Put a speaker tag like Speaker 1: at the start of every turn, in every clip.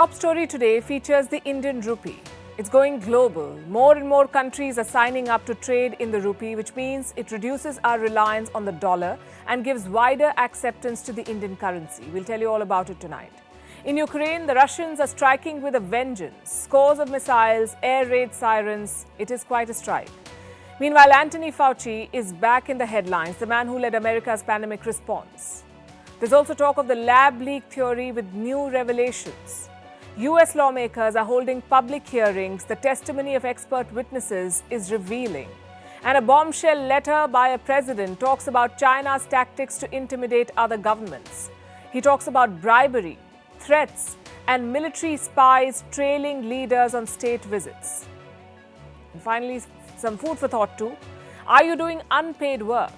Speaker 1: Top story today features the Indian rupee. It's going global. More and more countries are signing up to trade in the rupee, which means it reduces our reliance on the dollar and gives wider acceptance to the Indian currency. We'll tell you all about it tonight. In Ukraine, the Russians are striking with a vengeance. Scores of missiles, air raid sirens. It is quite a strike. Meanwhile, Anthony Fauci is back in the headlines, the man who led America's pandemic response. There's also talk of the lab leak theory with new revelations. US lawmakers are holding public hearings. The testimony of expert witnesses is revealing. And a bombshell letter by a president talks about China's tactics to intimidate other governments. He talks about bribery, threats, and military spies trailing leaders on state visits. And finally, some food for thought too. Are you doing unpaid work?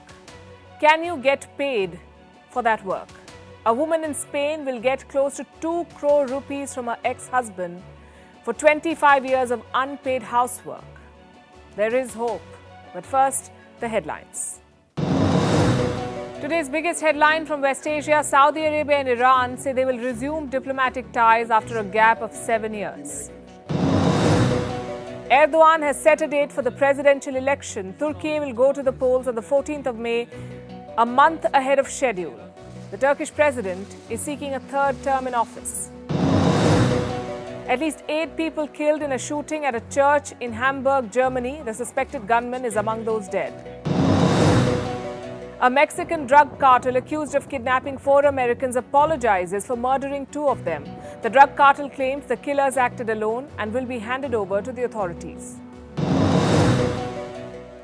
Speaker 1: Can you get paid for that work? A woman in Spain will get close to 2 crore rupees from her ex-husband for 25 years of unpaid housework. There is hope. But first, the headlines. Today's biggest headline from West Asia: Saudi Arabia and Iran say they will resume diplomatic ties after a gap of 7 years. Erdogan has set a date for the presidential election. Turkey will go to the polls on the 14th of May, a month ahead of schedule. The Turkish president is seeking a third term in office. At least 8 people killed in a shooting at a church in Hamburg, Germany. The suspected gunman is among those dead. A Mexican drug cartel accused of kidnapping 4 Americans apologizes for murdering 2 of them. The drug cartel claims the killers acted alone and will be handed over to the authorities.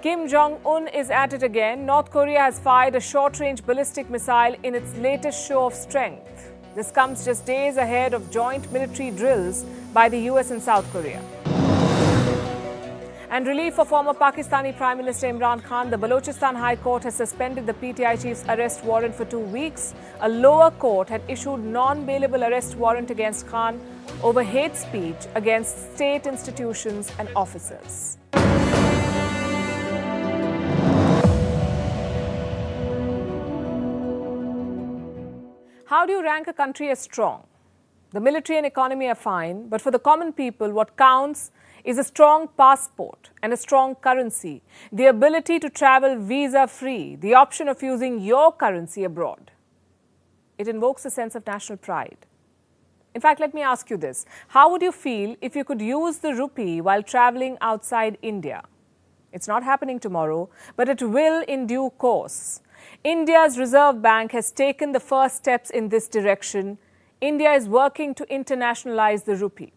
Speaker 1: Kim Jong-un is at it again. North Korea has fired a short-range ballistic missile in its latest show of strength. This comes just days ahead of joint military drills by the US and South Korea. And relief for former Pakistani Prime Minister Imran Khan. The Balochistan High Court has suspended the PTI chief's arrest warrant for 2 weeks. A lower court had issued non-bailable arrest warrant against Khan over hate speech against state institutions and officers. How do you rank a country as strong? The military and economy are fine, but for the common people, what counts is a strong passport and a strong currency, the ability to travel visa-free, the option of using your currency abroad. It invokes a sense of national pride. In fact, let me ask you this. How would you feel if you could use the rupee while traveling outside India? It's not happening tomorrow, but it will in due course. India's Reserve Bank has taken the first steps in this direction. India is working to internationalize the rupee.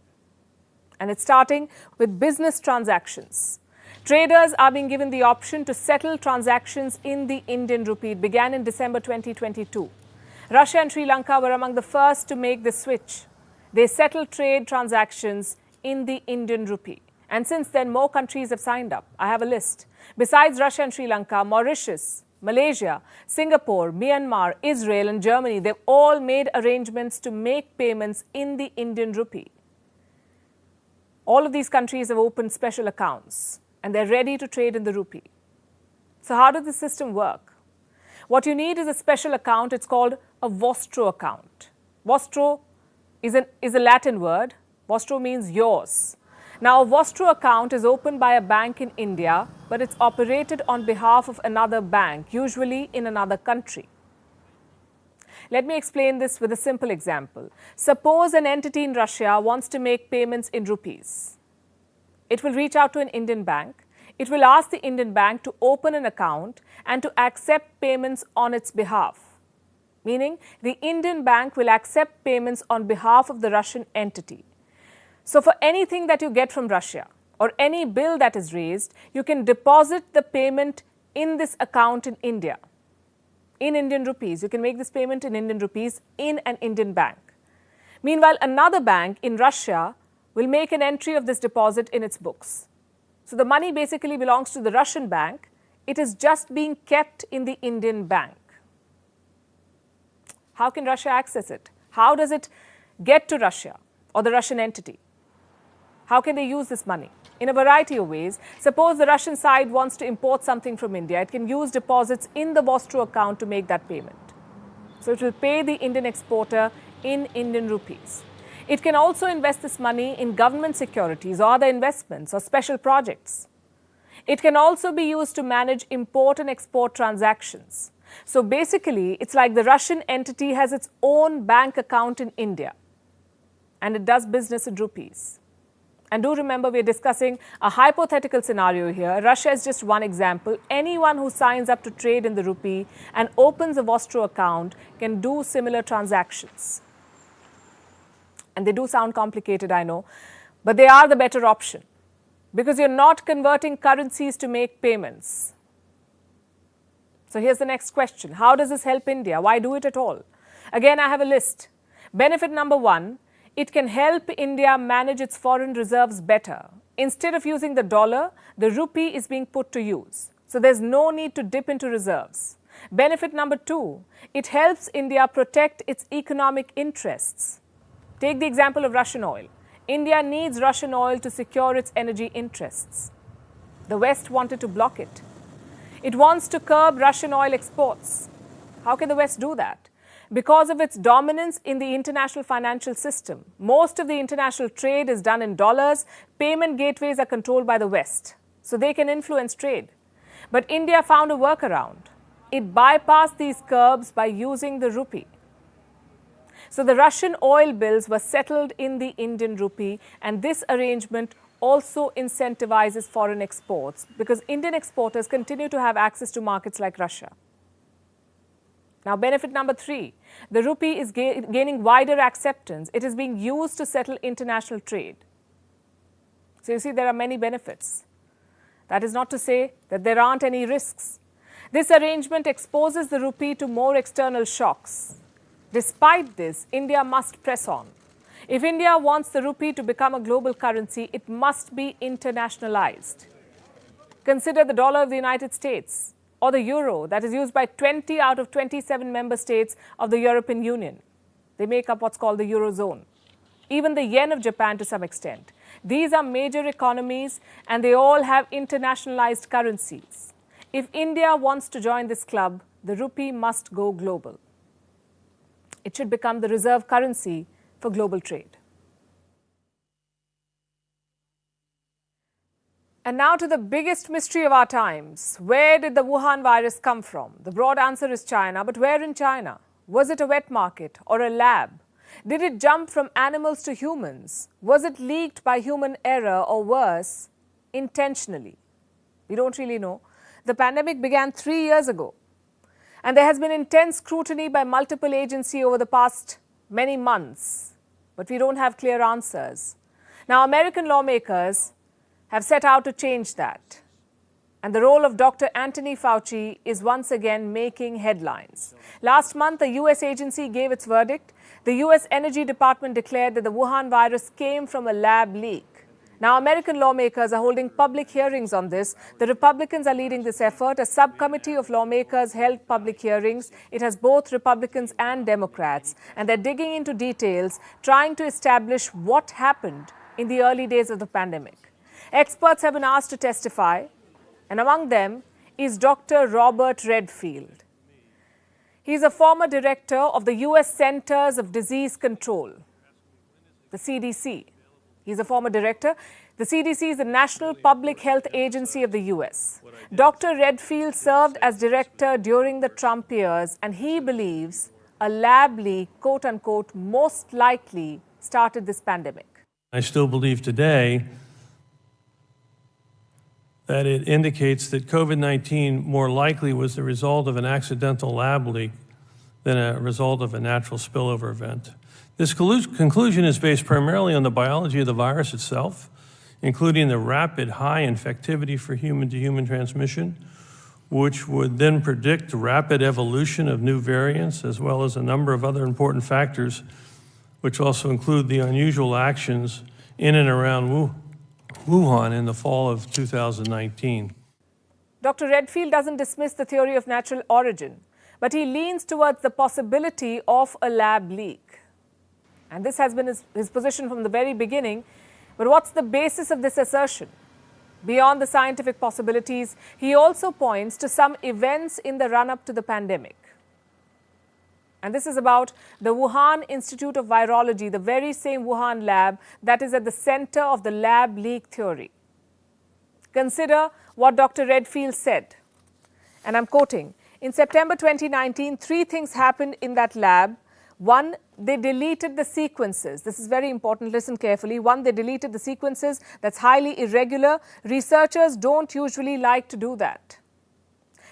Speaker 1: And it's starting with business transactions. Traders are being given the option to settle transactions in the Indian rupee. It began in December 2022. Russia and Sri Lanka were among the first to make the switch. They settled trade transactions in the Indian rupee. And since then, more countries have signed up. I have a list. Besides Russia and Sri Lanka, Mauritius, Malaysia, Singapore, Myanmar, Israel and Germany, they've all made arrangements to make payments in the Indian rupee. All of these countries have opened special accounts and they're ready to trade in the rupee. So how does the system work? What you need is a special account. It's called a Vostro account. Vostro is a Latin word. Vostro means yours. Now, a Vostro account is opened by a bank in India, but it's operated on behalf of another bank, usually in another country. Let me explain this with a simple example. Suppose an entity in Russia wants to make payments in rupees. It will reach out to an Indian bank. It will ask the Indian bank to open an account and to accept payments on its behalf. Meaning, the Indian bank will accept payments on behalf of the Russian entity. So for anything that you get from Russia or any bill that is raised, you can deposit the payment in this account in India, in Indian rupees. You can make this payment in Indian rupees in an Indian bank. Meanwhile, another bank in Russia will make an entry of this deposit in its books. So the money basically belongs to the Russian bank. It is just being kept in the Indian bank. How can Russia access it? How does it get to Russia or the Russian entity? How can they use this money? In a variety of ways. Suppose the Russian side wants to import something from India. It can use deposits in the Vostro account to make that payment. So it will pay the Indian exporter in Indian rupees. It can also invest this money in government securities or other investments or special projects. It can also be used to manage import and export transactions. So basically, it's like the Russian entity has its own bank account in India, and it does business in rupees. And do remember, we're discussing a hypothetical scenario here. Russia is just one example. Anyone who signs up to trade in the rupee and opens a Vostro account can do similar transactions. And they do sound complicated, I know, but they are the better option because you're not converting currencies to make payments. So here's the next question. How does this help India? Why do it at all? Again, I have a list. Benefit number one, it can help India manage its foreign reserves better. Instead of using the dollar, the rupee is being put to use. So there's no need to dip into reserves. Benefit number two, it helps India protect its economic interests. Take the example of Russian oil. India needs Russian oil to secure its energy interests. The West wanted to block it. It wants to curb Russian oil exports. How can the West do that? Because of its dominance in the international financial system. Most of the international trade is done in dollars. Payment gateways are controlled by the West, so they can influence trade. But India found a workaround. It bypassed these curbs by using the rupee. So the Russian oil bills were settled in the Indian rupee, and this arrangement also incentivizes foreign exports because Indian exporters continue to have access to markets like Russia. Now, benefit number three, the rupee is gaining wider acceptance. It is being used to settle international trade. So you see, there are many benefits. That is not to say that there aren't any risks. This arrangement exposes the rupee to more external shocks. Despite this, India must press on. If India wants the rupee to become a global currency, it must be internationalized. Consider the dollar of the United States or the euro that is used by 20 out of 27 member states of the European Union. They make up what's called the Eurozone. Even the yen of Japan to some extent. These are major economies and they all have internationalized currencies. If India wants to join this club, the rupee must go global. It should become the reserve currency for global trade. And now to the biggest mystery of our times. Where did the Wuhan virus come from? The broad answer is China, but where in China? Was it a wet market or a lab? Did it jump from animals to humans? Was it leaked by human error or worse, intentionally? We don't really know. The pandemic began 3 years ago. And there has been intense scrutiny by multiple agencies over the past many months. But we don't have clear answers. Now, American lawmakers have set out to change that. And the role of Dr. Anthony Fauci is once again making headlines. Last month, the US agency gave its verdict. The US Energy Department declared that the Wuhan virus came from a lab leak. Now, American lawmakers are holding public hearings on this. The Republicans are leading this effort. A subcommittee of lawmakers held public hearings. It has both Republicans and Democrats. And they're digging into details, trying to establish what happened in the early days of the pandemic. Experts have been asked to testify, and among them is Dr. Robert Redfield. He's a former director of the US Centers of Disease Control, the CDC. He's a former director. The CDC is the National Public Health Agency of the US. Dr. Redfield served as director during the Trump years, and he believes a lab leak, quote unquote, most likely started this pandemic.
Speaker 2: I still believe today that it indicates that COVID-19 more likely was the result of an accidental lab leak than a result of a natural spillover event. This conclusion is based primarily on the biology of the virus itself, including the rapid high infectivity for human-to-human transmission, which would then predict rapid evolution of new variants, as well as a number of other important factors, which also include the unusual actions in and around Wuhan in the fall of 2019.
Speaker 1: Dr. Redfield doesn't dismiss the theory of natural origin, but he leans towards the possibility of a lab leak. And this has been his position from the very beginning. But what's the basis of this assertion? Beyond the scientific possibilities, he also points to some events in the run-up to the pandemic. And this is about the Wuhan Institute of Virology, the very same Wuhan lab that is at the center of the lab leak theory. Consider what Dr. Redfield said, and I'm quoting, "In September 2019, three things happened in that lab. One, they deleted the sequences." This is very important, listen carefully. One, they deleted the sequences. That's highly irregular. Researchers don't usually like to do that.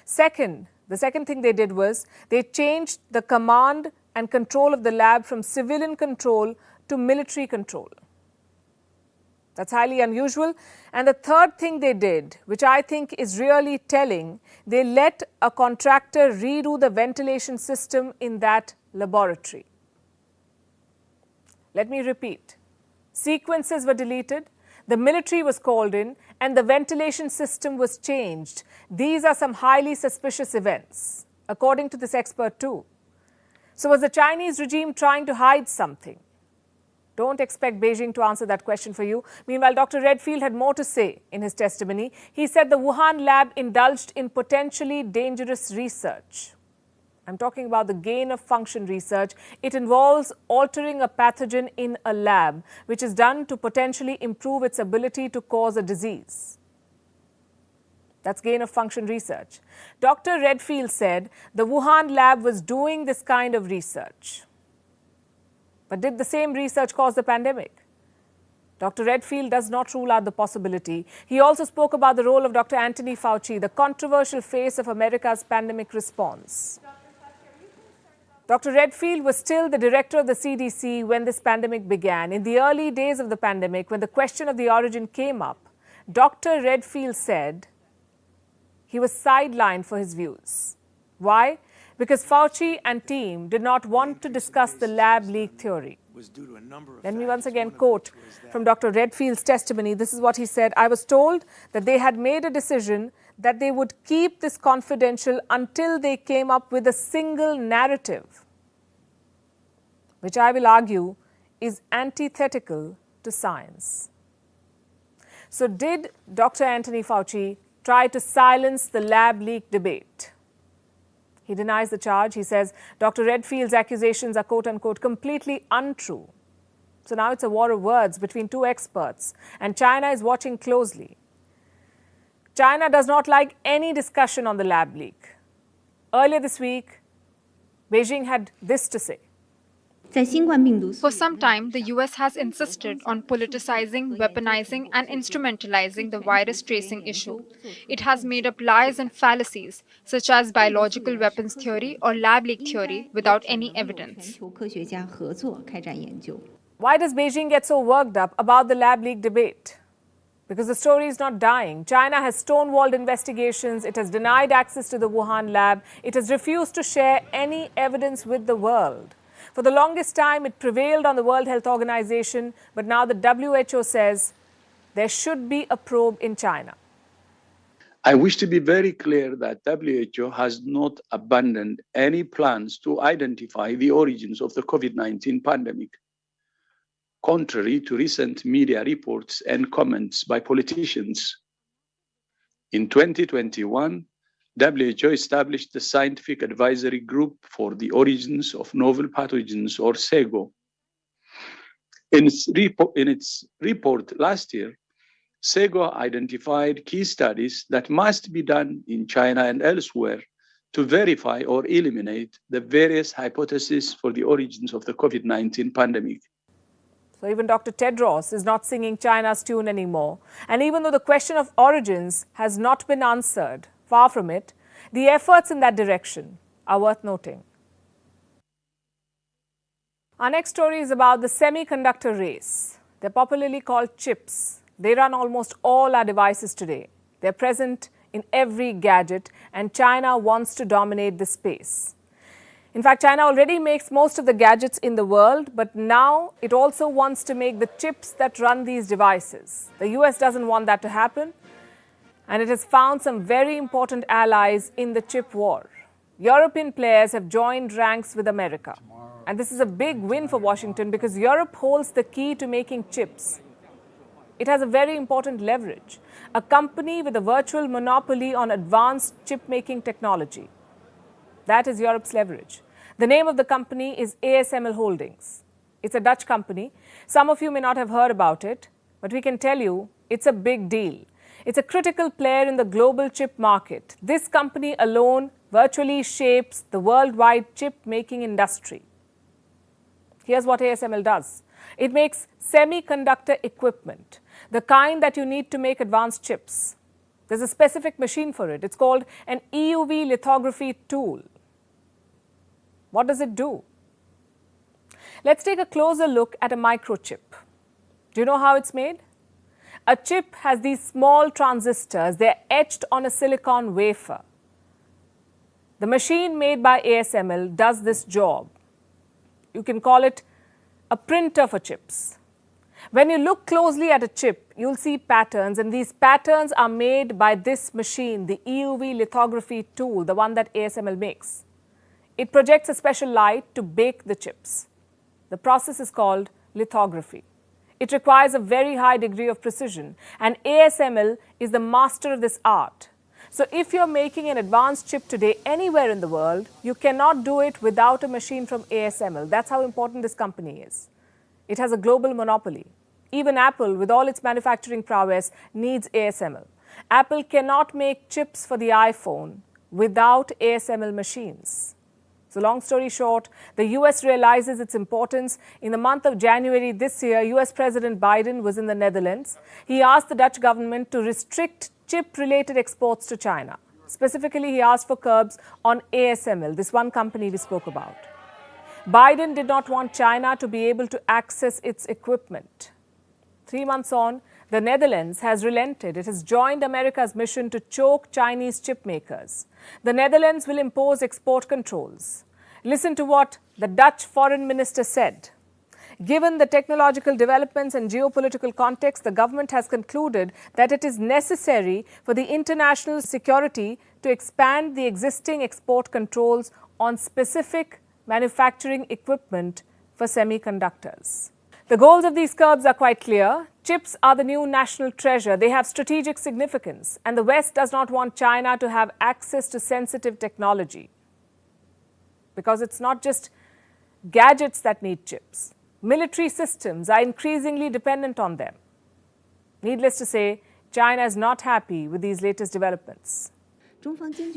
Speaker 1: Second, the second thing they did was they changed the command and control of the lab from civilian control to military control. That's highly unusual. And the third thing they did, which I think is really telling, they let a contractor redo the ventilation system in that laboratory. Let me repeat. Sequences were deleted, the military was called in, and the ventilation system was changed. These are some highly suspicious events, according to this expert too. So was the Chinese regime trying to hide something? Don't expect Beijing to answer that question for you. Meanwhile, Dr. Redfield had more to say in his testimony. He said the Wuhan lab indulged in potentially dangerous research. I'm talking about the gain-of-function research. It involves altering a pathogen in a lab, which is done to potentially improve its ability to cause a disease. That's gain-of-function research. Dr. Redfield said the Wuhan lab was doing this kind of research. But did the same research cause the pandemic? Dr. Redfield does not rule out the possibility. He also spoke about the role of Dr. Anthony Fauci, the controversial face of America's pandemic response. Dr. Redfield was still the director of the CDC when this pandemic began. In the early days of the pandemic, when the question of the origin came up, Dr. Redfield said he was sidelined for his views. Why? Because Fauci and team did not want to discuss the lab leak theory. Let me once again quote from Dr. Redfield's testimony. This is what he said. "I was told that they had made a decision that they would keep this confidential until they came up with a single narrative, which I will argue is antithetical to science." So did Dr. Anthony Fauci try to silence the lab leak debate? He denies the charge. He says Dr. Redfield's accusations are quote-unquote completely untrue. So now it's a war of words between two experts, and China is watching closely. China does not like any discussion on the lab leak. Earlier this week, Beijing had this to say.
Speaker 3: For some time, the US has insisted on politicizing, weaponizing, and instrumentalizing the virus tracing issue. It has made up lies and fallacies, such as biological weapons theory or lab leak theory, without any evidence.
Speaker 1: Why does Beijing get so worked up about the lab leak debate? Because the story is not dying. China has stonewalled investigations. It has denied access to the Wuhan lab. It has refused to share any evidence with the world. For the longest time, it prevailed on the World Health Organization, but now the WHO says there should be a probe in China.
Speaker 4: I wish to be very clear that WHO has not abandoned any plans to identify the origins of the COVID-19 pandemic, contrary to recent media reports and comments by politicians. In 2021, WHO established the Scientific Advisory Group for the Origins of Novel Pathogens, or SEGO. In its report last year, SEGO identified key studies that must be done in China and elsewhere to verify or eliminate the various hypotheses for the origins of the COVID-19 pandemic.
Speaker 1: So even Dr. Tedros is not singing China's tune anymore. And even though the question of origins has not been answered, far from it, the efforts in that direction are worth noting. Our next story is about the semiconductor race. They're popularly called chips. They run almost all our devices today. They're present in every gadget, and China wants to dominate this space. In fact, China already makes most of the gadgets in the world, but now it also wants to make the chips that run these devices. The US doesn't want that to happen, and it has found some very important allies in the chip war. European players have joined ranks with America. And this is a big win for Washington because Europe holds the key to making chips. It has a very important leverage, a company with a virtual monopoly on advanced chip-making technology. That is Europe's leverage. The name of the company is ASML Holdings. It's a Dutch company. Some of you may not have heard about it, but we can tell you it's a big deal. It's a critical player in the global chip market. This company alone virtually shapes the worldwide chip-making industry. Here's what ASML does. It makes semiconductor equipment, the kind that you need to make advanced chips. There's a specific machine for it. It's called an EUV lithography tool. What does it do? Let's take a closer look at a microchip. Do you know how it's made? A chip has these small transistors. They're etched on a silicon wafer. The machine made by ASML does this job. You can call it a printer for chips. When you look closely at a chip, you'll see patterns, and these patterns are made by this machine, the EUV lithography tool, the one that ASML makes. It projects a special light to bake the chips. The process is called lithography. It requires a very high degree of precision, and ASML is the master of this art. So if you're making an advanced chip today anywhere in the world, you cannot do it without a machine from ASML. That's how important this company is. It has a global monopoly. Even Apple, with all its manufacturing prowess, needs ASML. Apple cannot make chips for the iPhone without ASML machines. So long story short, the US realizes its importance. In the month of January this year, US President Biden was in the Netherlands. He asked the Dutch government to restrict chip-related exports to China. Specifically, he asked for curbs on ASML, this one company we spoke about. Biden did not want China to be able to access its equipment. 3 months on, the Netherlands has relented. It has joined America's mission to choke Chinese chip makers. The Netherlands will impose export controls. Listen to what the Dutch foreign minister said. Given the technological developments and geopolitical context, the government has concluded that it is necessary for the international security to expand the existing export controls on specific manufacturing equipment for semiconductors. The goals of these curbs are quite clear. Chips are the new national treasure. They have strategic significance, and the West does not want China to have access to sensitive technology. Because it's not just gadgets that need chips. Military systems are increasingly dependent on them. Needless to say, China is not happy with these latest developments.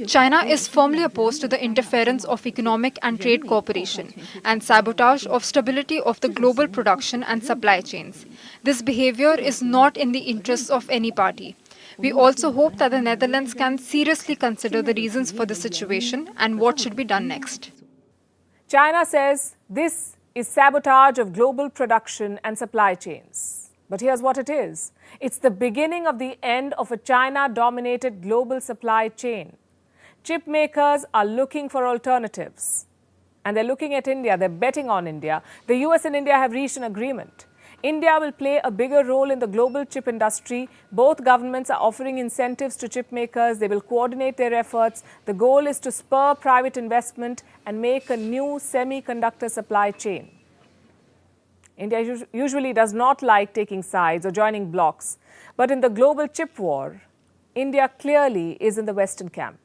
Speaker 3: China is firmly opposed to the interference of economic and trade cooperation and sabotage of stability of the global production and supply chains. This behavior is not in the interests of any party. We also hope that the Netherlands can seriously consider the reasons for the situation and what should be done next.
Speaker 1: China says this is sabotage of global production and supply chains. But here's what it is. It's the beginning of the end of a China-dominated global supply chain. Chip makers are looking for alternatives. And they're looking at India. They're betting on India. The US and India have reached an agreement. India will play a bigger role in the global chip industry. Both governments are offering incentives to chip makers. They will coordinate their efforts. The goal is to spur private investment and make a new semiconductor supply chain. India usually does not like taking sides or joining blocs. But in the global chip war, India clearly is in the Western camp.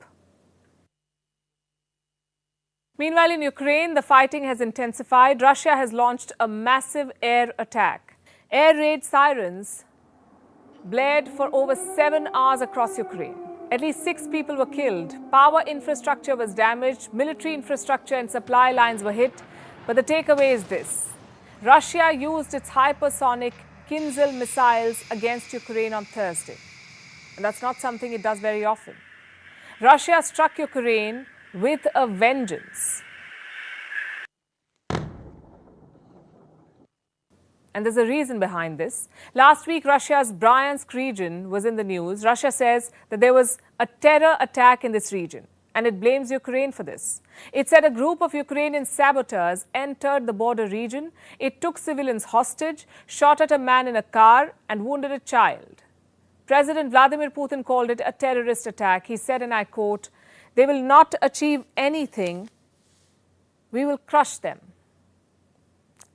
Speaker 1: Meanwhile, in Ukraine, the fighting has intensified. Russia has launched a massive air attack. Air raid sirens blared for over 7 hours across Ukraine. At least 6 people were killed. Power infrastructure was damaged. Military infrastructure and supply lines were hit. But the takeaway is this. Russia used its hypersonic Kinzhal missiles against Ukraine on Thursday. And that's not something it does very often. Russia struck Ukraine with a vengeance. And there's a reason behind this. Last week, Russia's Bryansk region was in the news. Russia says that there was a terror attack in this region, and it blames Ukraine for this. It said a group of Ukrainian saboteurs entered the border region. It took civilians hostage, shot at a man in a car, and wounded a child. President Vladimir Putin called it a terrorist attack. He said, and I quote, "They will not achieve anything. We will crush them."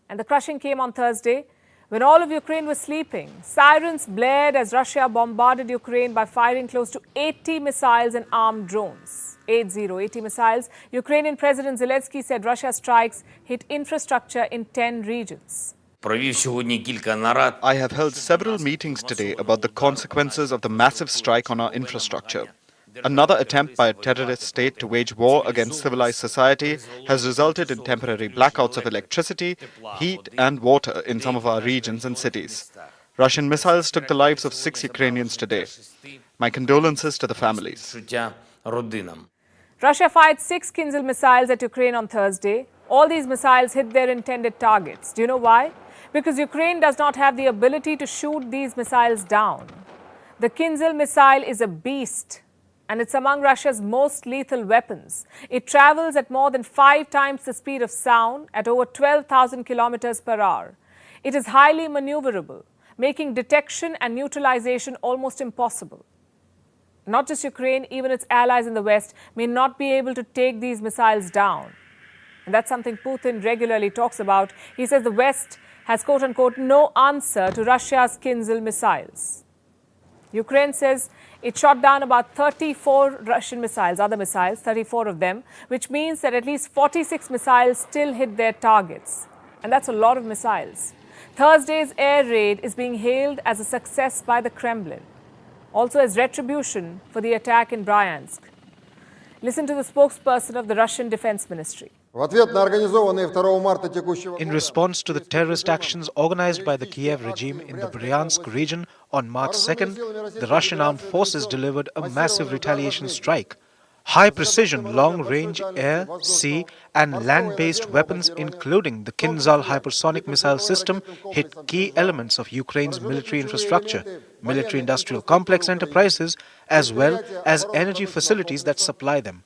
Speaker 1: And the crushing came on Thursday. When all of Ukraine was sleeping, sirens blared as Russia bombarded Ukraine by firing close to 80 missiles and armed drones. 80 missiles. Ukrainian President Zelensky said Russia's strikes hit infrastructure in 10 regions.
Speaker 5: I have held several meetings today about the consequences of the massive strike on our infrastructure. Another attempt by a terrorist state to wage war against civilized society has resulted in temporary blackouts of electricity, heat and water in some of our regions and cities. Russian missiles took the lives of 6 Ukrainians today. My condolences to the families.
Speaker 1: Russia fired 6 Kinzhal missiles at Ukraine on Thursday. All these missiles hit their intended targets. Do you know why? Because Ukraine does not have the ability to shoot these missiles down. The Kinzhal missile is a beast, and it's among Russia's most lethal weapons. It travels at more than 5 times the speed of sound at over 12,000 kilometers per hour. It is highly maneuverable, making detection and neutralization almost impossible. Not just Ukraine, even its allies in the West may not be able to take these missiles down. And that's something Putin regularly talks about. He says the West has, quote-unquote, no answer to Russia's Kinzhal missiles. Ukraine says it shot down about 34 Russian missiles, other missiles, 34 of them, which means that at least 46 missiles still hit their targets. And that's a lot of missiles. Thursday's air raid is being hailed as a success by the Kremlin, also as retribution for the attack in Bryansk. Listen to the spokesperson of the Russian Defense Ministry.
Speaker 6: In response to the terrorist actions organized by the Kiev regime in the Bryansk region on March 2nd, the Russian armed forces delivered a massive retaliation strike. High-precision, long-range air, sea and land-based weapons, including the Kinzhal hypersonic missile system, hit key elements of Ukraine's military infrastructure, military-industrial complex enterprises, as well as energy facilities that supply them.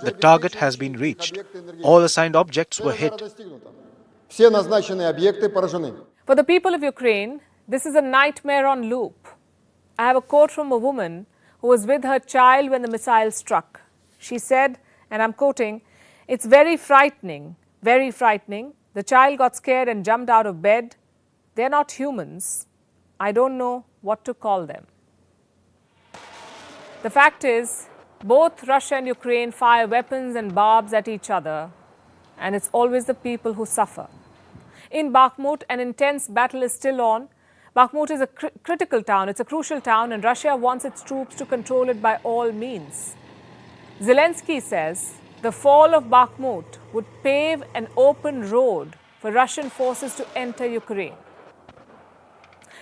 Speaker 6: The target has been reached. All assigned objects were hit.
Speaker 1: For the people of Ukraine, this is a nightmare on loop. I have a quote from a woman who was with her child when the missile struck. She said, and I'm quoting, "It's very frightening, very frightening. The child got scared and jumped out of bed. They're not humans. I don't know what to call them." The fact is, both Russia and Ukraine fire weapons and barbs at each other, and it's always the people who suffer. In Bakhmut, an intense battle is still on. Bakhmut is a critical town, it's a crucial town, and Russia wants its troops to control it by all means. Zelensky says the fall of Bakhmut would pave an open road for Russian forces to enter Ukraine.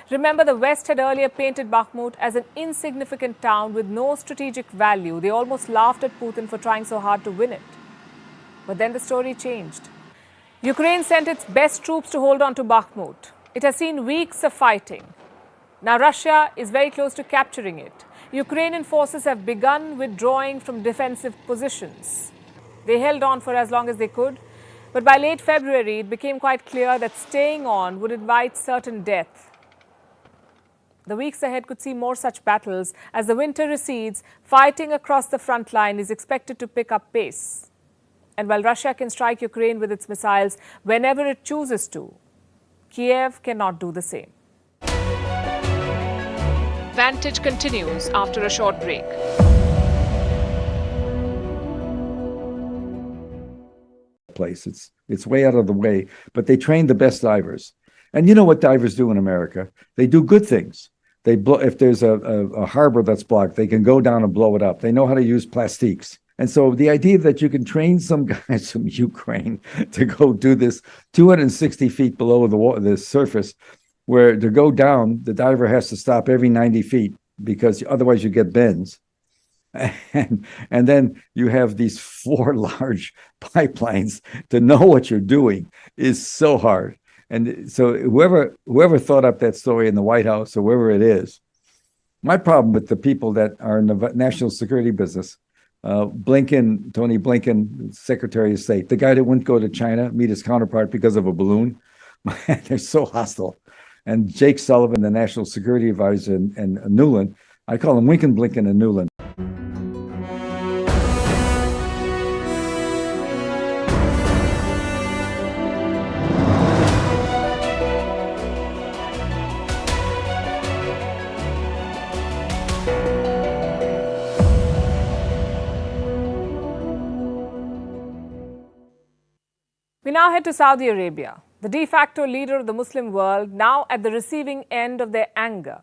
Speaker 1: Remember, the West had earlier painted Bakhmut as an insignificant town with no strategic value. They almost laughed at Putin for trying so hard to win it. But then the story changed. Ukraine sent its best troops to hold on to Bakhmut. It has seen weeks of fighting. Now Russia is very close to capturing it. Ukrainian forces have begun withdrawing from defensive positions. They held on for as long as they could, but by late February, it became quite clear that staying on would invite certain death. The weeks ahead could see more such battles. As the winter recedes, fighting across the front line is expected to pick up pace. And while Russia can strike Ukraine with its missiles whenever it chooses to, Kiev cannot do the same. Vantage continues after a short break.
Speaker 7: It's way out of the way, but they train the best divers. And you know what divers do in America? They do good things. They blow, if there's a harbor that's blocked, they can go down and blow it up. They know how to use plastiques. And so the idea that you can train some guys from Ukraine to go do this 260 feet below the surface, where to go down, the diver has to stop every 90 feet because otherwise you get bends. And then you have these 4 large pipelines to know what you're doing is so hard. And so whoever thought up that story in the White House or wherever it is, my problem with the people that are in the national security business, Blinken, Tony Blinken, Secretary of State, the guy that wouldn't go to China, meet his counterpart because of a balloon, they're so hostile. And Jake Sullivan, the national security advisor, and Newland, I call him Winkin, Blinken, and Newland.
Speaker 1: now head to Saudi Arabia, the de facto leader of the Muslim world, now at the receiving end of their anger.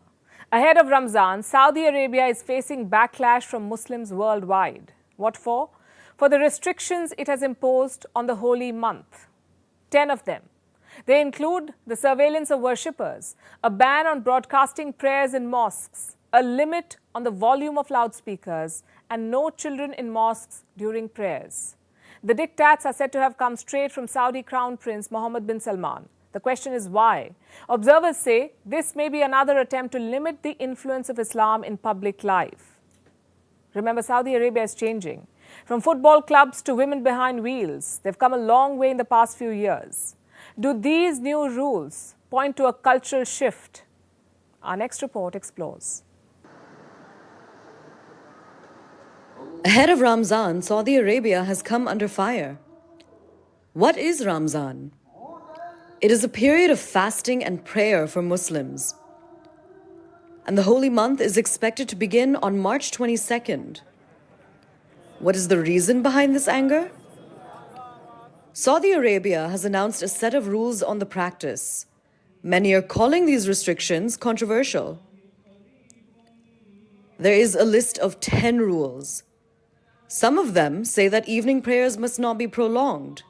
Speaker 1: Ahead of Ramzan, Saudi Arabia is facing backlash from Muslims worldwide. What for? For the restrictions it has imposed on the holy month. 10 of them. They include the surveillance of worshippers, a ban on broadcasting prayers in mosques, a limit on the volume of loudspeakers, and no children in mosques during prayers. The diktats are said to have come straight from Saudi Crown Prince Mohammed bin Salman. The question is why? Observers say this may be another attempt to limit the influence of Islam in public life. Remember, Saudi Arabia is changing. From football clubs to women behind wheels, they've come a long way in the past few years. Do these new rules point to a cultural shift? Our next report explores.
Speaker 8: Ahead of Ramzan, Saudi Arabia has come under fire. What is Ramzan? It is a period of fasting and prayer for Muslims. And the holy month is expected to begin on March 22nd. What is the reason behind this anger? Saudi Arabia has announced a set of rules on the practice. Many are calling these restrictions controversial. There is a list of 10 rules. Some of them say that evening prayers must not be prolonged.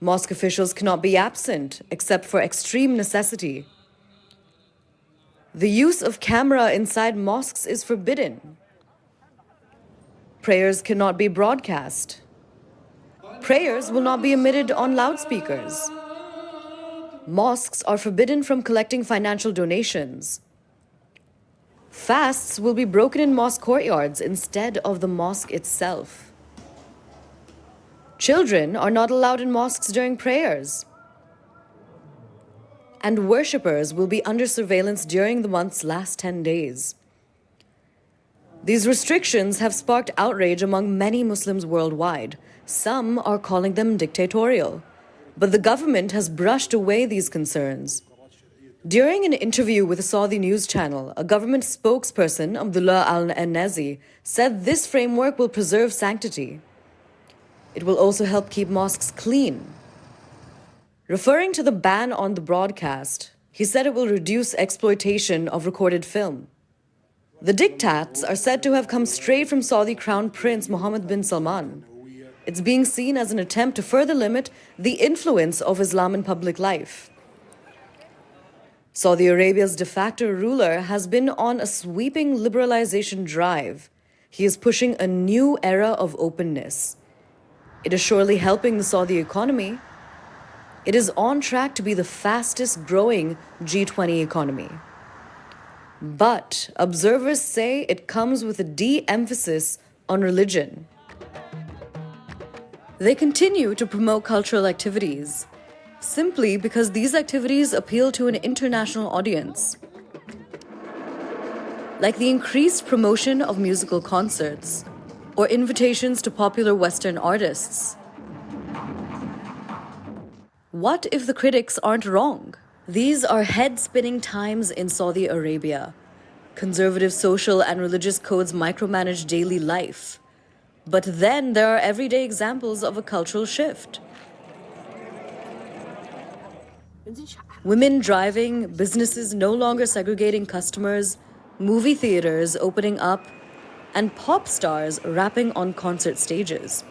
Speaker 8: Mosque officials cannot be absent except for extreme necessity. The use of camera inside mosques is forbidden. Prayers cannot be broadcast. Prayers will not be emitted on loudspeakers. Mosques are forbidden from collecting financial donations. Fasts will be broken in mosque courtyards instead of the mosque itself. Children are not allowed in mosques during prayers. And worshippers will be under surveillance during the month's last 10 days. These restrictions have sparked outrage among many Muslims worldwide. Some are calling them dictatorial. But the government has brushed away these concerns. During an interview with a Saudi news channel, a government spokesperson, Abdullah al-Nazi, said this framework will preserve sanctity. It will also help keep mosques clean. Referring to the ban on the broadcast, he said it will reduce exploitation of recorded film. The diktats are said to have come straight from Saudi Crown Prince Mohammed bin Salman. It's being seen as an attempt to further limit the influence of Islam in public life. Saudi Arabia's de facto ruler has been on a sweeping liberalization drive. He is pushing a new era of openness. It is surely helping the Saudi economy. It is on track to be the fastest growing G20 economy. But observers say it comes with a de-emphasis on religion. They continue to promote cultural activities, simply because these activities appeal to an international audience. Like the increased promotion of musical concerts or invitations to popular Western artists. What if the critics aren't wrong? These are head-spinning times in Saudi Arabia. Conservative social and religious codes micromanage daily life. But then there are everyday examples of a cultural shift. Women driving, businesses no longer segregating customers, movie theaters opening up, and pop stars rapping on concert stages.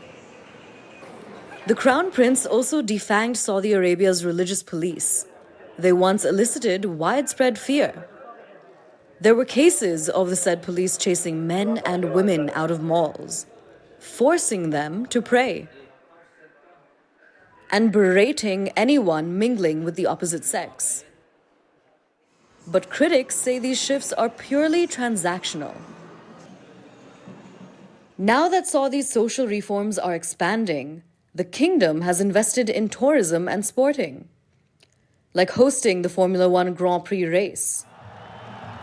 Speaker 8: The Crown Prince also defanged Saudi Arabia's religious police. They once elicited widespread fear. There were cases of the said police chasing men and women out of malls, forcing them to pray, and berating anyone mingling with the opposite sex. But critics say these shifts are purely transactional. Now that Saudi's social reforms are expanding, the kingdom has invested in tourism and sporting, like hosting the Formula One Grand Prix race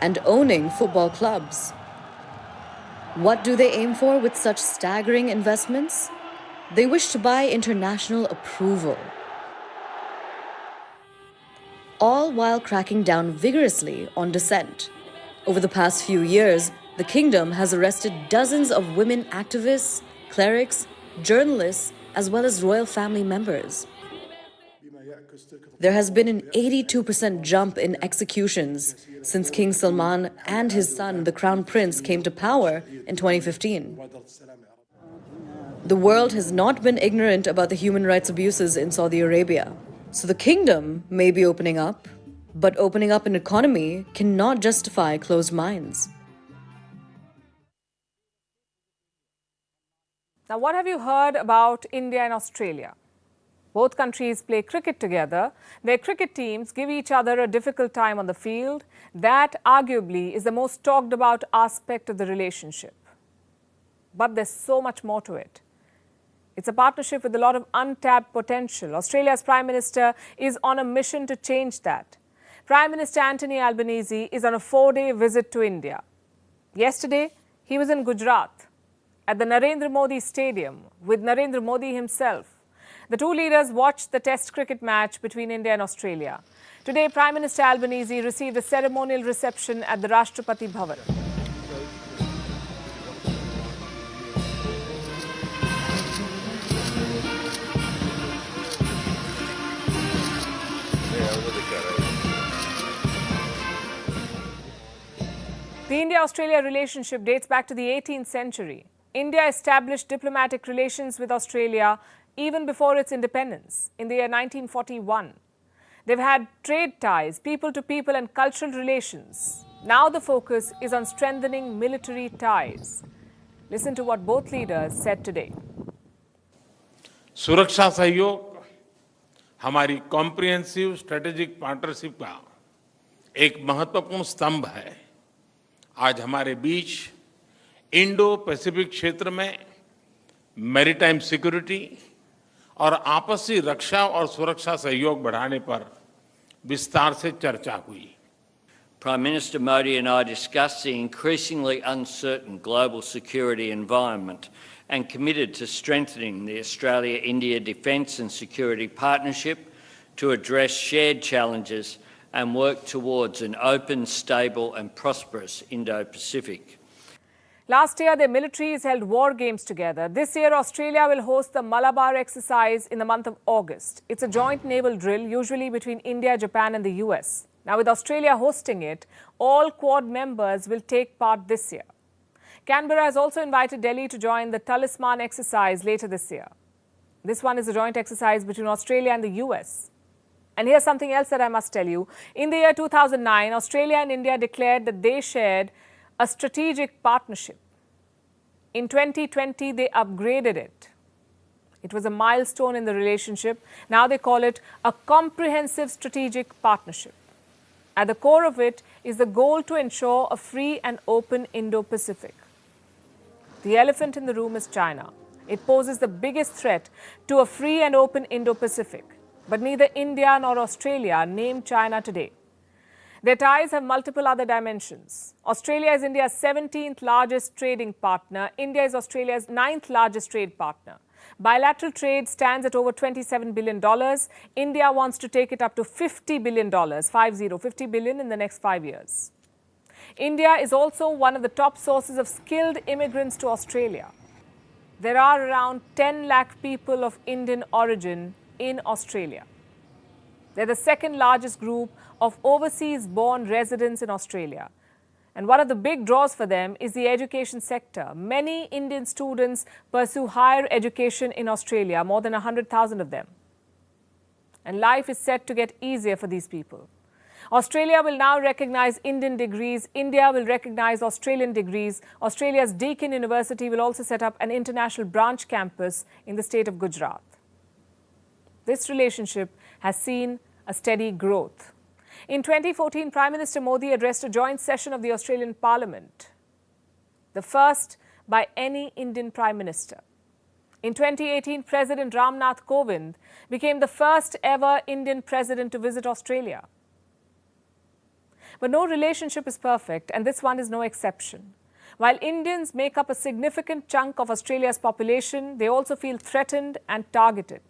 Speaker 8: and owning football clubs. What do they aim for with such staggering investments? They wish to buy international approval, all while cracking down vigorously on dissent. Over the past few years, the kingdom has arrested dozens of women activists, clerics, journalists, as well as royal family members. There has been an 82% jump in executions since King Salman and his son, the Crown Prince, came to power in 2015. The world has not been ignorant about the human rights abuses in Saudi Arabia. So the kingdom may be opening up, but opening up an economy cannot justify closed minds.
Speaker 1: Now, what have you heard about India and Australia? Both countries play cricket together. Their cricket teams give each other a difficult time on the field. That arguably is the most talked about aspect of the relationship. But there's so much more to it. It's a partnership with a lot of untapped potential. Australia's Prime Minister is on a mission to change that. Prime Minister Anthony Albanese is on a 4-day visit to India. Yesterday, he was in Gujarat at the Narendra Modi Stadium with Narendra Modi himself. The two leaders watched the Test cricket match between India and Australia. Today, Prime Minister Albanese received a ceremonial reception at the Rashtrapati Bhavan. The India-Australia relationship dates back to the 18th century. India established diplomatic relations with Australia even before its independence in the year 1941. They've had trade ties, people-to-people and cultural relations. Now the focus is on strengthening military ties. Listen to what both leaders said today.
Speaker 9: सुरक्षा सहयोग हमारी comprehensive strategic partnership का एक महत्वपूर्ण स्तंभ है। आज हमारे बीच इंडो पैसिफिक क्षेत्र में मैरीटाइम सिक्योरिटी और आपसी रक्षा और सुरक्षा सहयोग बढ़ाने पर विस्तार से चर्चा हुई।
Speaker 10: Prime Minister Modi and I discussed the increasingly uncertain global security environment and committed to strengthening the Australia-India defence and security partnership to address shared challenges and work towards an open, stable and prosperous Indo-Pacific.
Speaker 1: Last year, their militaries held war games together. This year, Australia will host the Malabar exercise in the month of August. It's a joint naval drill, usually between India, Japan and the US. Now, with Australia hosting it, all Quad members will take part this year. Canberra has also invited Delhi to join the Talisman exercise later this year. This one is a joint exercise between Australia and the US. And here's something else that I must tell you. In the year 2009, Australia and India declared that they shared a strategic partnership. In 2020, they upgraded it. It was a milestone in the relationship. Now they call it a comprehensive strategic partnership. At the core of it is the goal to ensure a free and open Indo-Pacific. The elephant in the room is China. It poses the biggest threat to a free and open Indo-Pacific. But neither India nor Australia name China today. Their ties have multiple other dimensions. Australia is India's 17th largest trading partner. India is Australia's 9th largest trade partner. Bilateral trade stands at over $27 billion. India wants to take it up to $50 billion, 50 billion in the next 5 years. India is also one of the top sources of skilled immigrants to Australia. There are around 10 lakh people of Indian origin in Australia. They're the second largest group of overseas-born residents in Australia. And one of the big draws for them is the education sector. Many Indian students pursue higher education in Australia, more than 100,000 of them. And life is set to get easier for these people. Australia will now recognize Indian degrees. India will recognize Australian degrees. Australia's Deakin University will also set up an international branch campus in the state of Gujarat. This relationship has seen a steady growth. In 2014, Prime Minister Modi addressed a joint session of the Australian Parliament, the first by any Indian Prime Minister. In 2018, President Ramnath Kovind became the first ever Indian president to visit Australia. But no relationship is perfect, and this one is no exception. While Indians make up a significant chunk of Australia's population, they also feel threatened and targeted.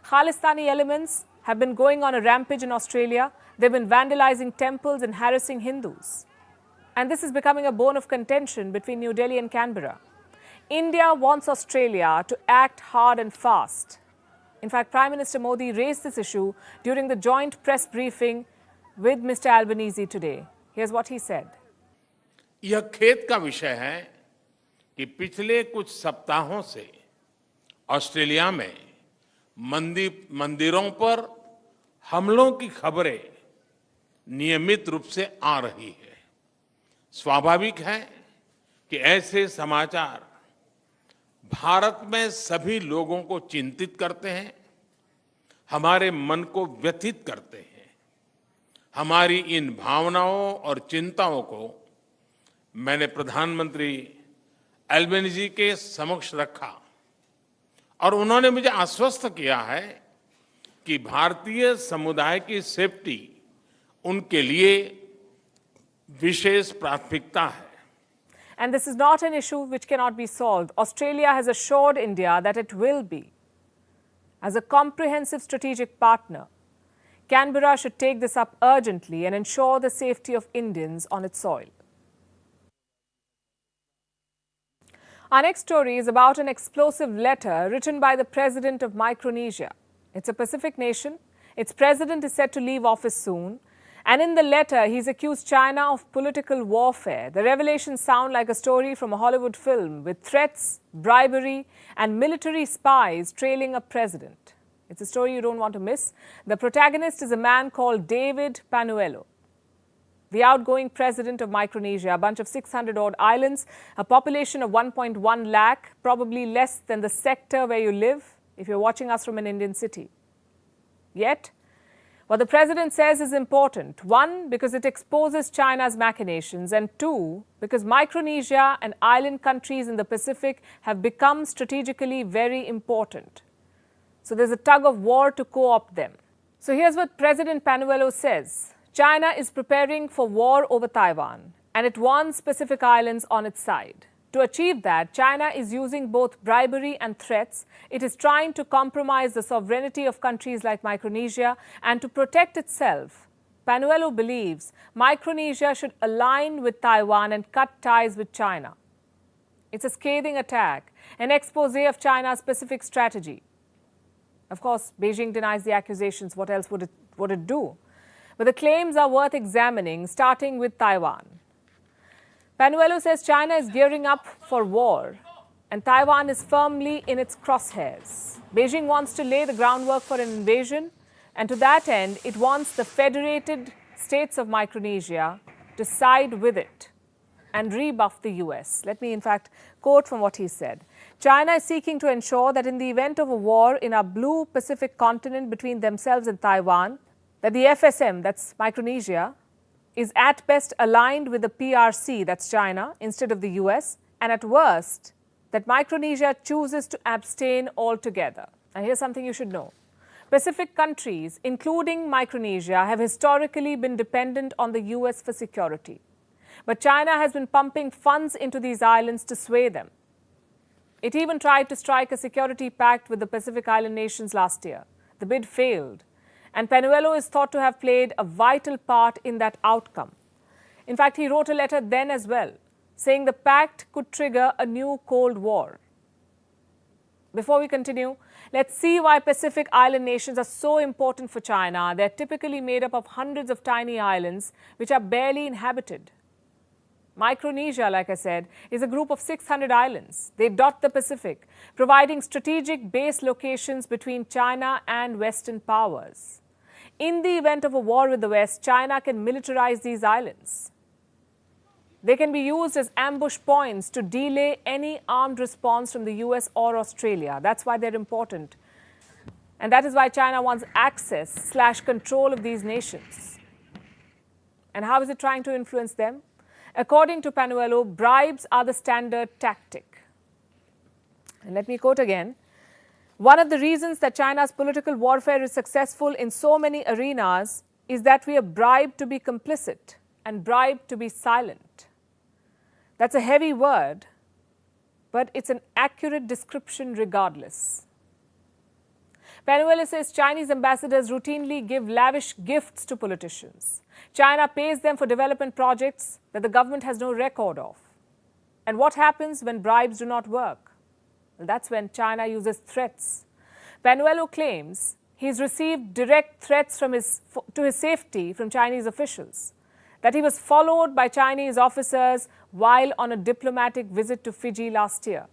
Speaker 1: Khalistani elements have been going on a rampage in Australia. They've been vandalizing temples and harassing Hindus. And this is becoming a bone of contention between New Delhi and Canberra. India wants Australia to act hard and fast. In fact, Prime Minister Modi raised this issue during the joint press briefing with Mr. Albanese today. Here's what he said.
Speaker 9: यह खेद का विषय है कि पिछले कुछ सप्ताहों से ऑस्ट्रेलिया में मंदिरों पर हमलों की खबरें नियमित रूप से आ रही है। स्वाभाविक है कि ऐसे समाचार भारत में सभी लोगों को चिंतित करते हैं, हमारे मन को व्यथित करते हैं। हमारी इन भावनाओं और चिंताओं को मैंने प्रधानमंत्री एल्बेनीजी के समक्ष रखा और उन्होंने मुझे आश्वस्त किया है कि भारतीय समुदाय की सेफ्टी उनके लिए विशेष प्राथमिकता है।
Speaker 1: And this is not an issue which cannot be solved. Australia has assured India that it will be. As a comprehensive strategic partner, Canberra should take this up urgently and ensure the safety of Indians on its soil. Our next story is about an explosive letter written by the president of Micronesia. It's a Pacific nation. Its president is set to leave office soon. And in the letter, he's accused China of political warfare. The revelations sound like a story from a Hollywood film with threats, bribery, and military spies trailing a president. It's a story you don't want to miss. The protagonist is a man called David Panuelo, the outgoing president of Micronesia, a bunch of 600-odd islands, a population of 1.1 lakh, probably less than the sector where you live if you're watching us from an Indian city. Yet, what the president says is important. One, because it exposes China's machinations, and two, because Micronesia and island countries in the Pacific have become strategically very important. So there's a tug of war to co-opt them. So here's what President Panuelo says. China is preparing for war over Taiwan, and it wants Pacific Islands on its side. To achieve that, China is using both bribery and threats. It is trying to compromise the sovereignty of countries like Micronesia, and to protect itself, Panuelo believes Micronesia should align with Taiwan and cut ties with China. It's a scathing attack, an expose of China's Pacific strategy. Of course, Beijing denies the accusations. What else would it do? But the claims are worth examining, starting with Taiwan. Panuelo says China is gearing up for war and Taiwan is firmly in its crosshairs. Beijing wants to lay the groundwork for an invasion, and to that end, it wants the federated states of Micronesia to side with it and rebuff the US. Let me, in fact, quote from what he said. China is seeking to ensure that in the event of a war in our blue Pacific continent between themselves and Taiwan, that the FSM, that's Micronesia, is at best aligned with the PRC, that's China, instead of the US, and at worst, that Micronesia chooses to abstain altogether. Now, here's something you should know. Pacific countries, including Micronesia, have historically been dependent on the US for security. But China has been pumping funds into these islands to sway them. It even tried to strike a security pact with the Pacific Island nations last year. The bid failed. And Panuelo is thought to have played a vital part in that outcome. In fact, he wrote a letter then as well, saying the pact could trigger a new Cold War. Before we continue, let's see why Pacific Island nations are so important for China. They're typically made up of hundreds of tiny islands which are barely inhabited. Micronesia, like I said, is a group of 600 islands. They dot the Pacific, providing strategic base locations between China and Western powers. In the event of a war with the West, China can militarize these islands. They can be used as ambush points to delay any armed response from the US or Australia. That's why they're important. And that is why China wants access/control of these nations. And how is it trying to influence them? According to Panuelo, bribes are the standard tactic. And let me quote again. One of the reasons that China's political warfare is successful in so many arenas is that we are bribed to be complicit and bribed to be silent. That's a heavy word, but it's an accurate description regardless. Panuelo says Chinese ambassadors routinely give lavish gifts to politicians. China pays them for development projects that the government has no record of. And what happens when bribes do not work? Well, that's when China uses threats. Panuelo claims he's received direct threats to his safety from Chinese officials, that he was followed by Chinese officers while on a diplomatic visit to Fiji last year.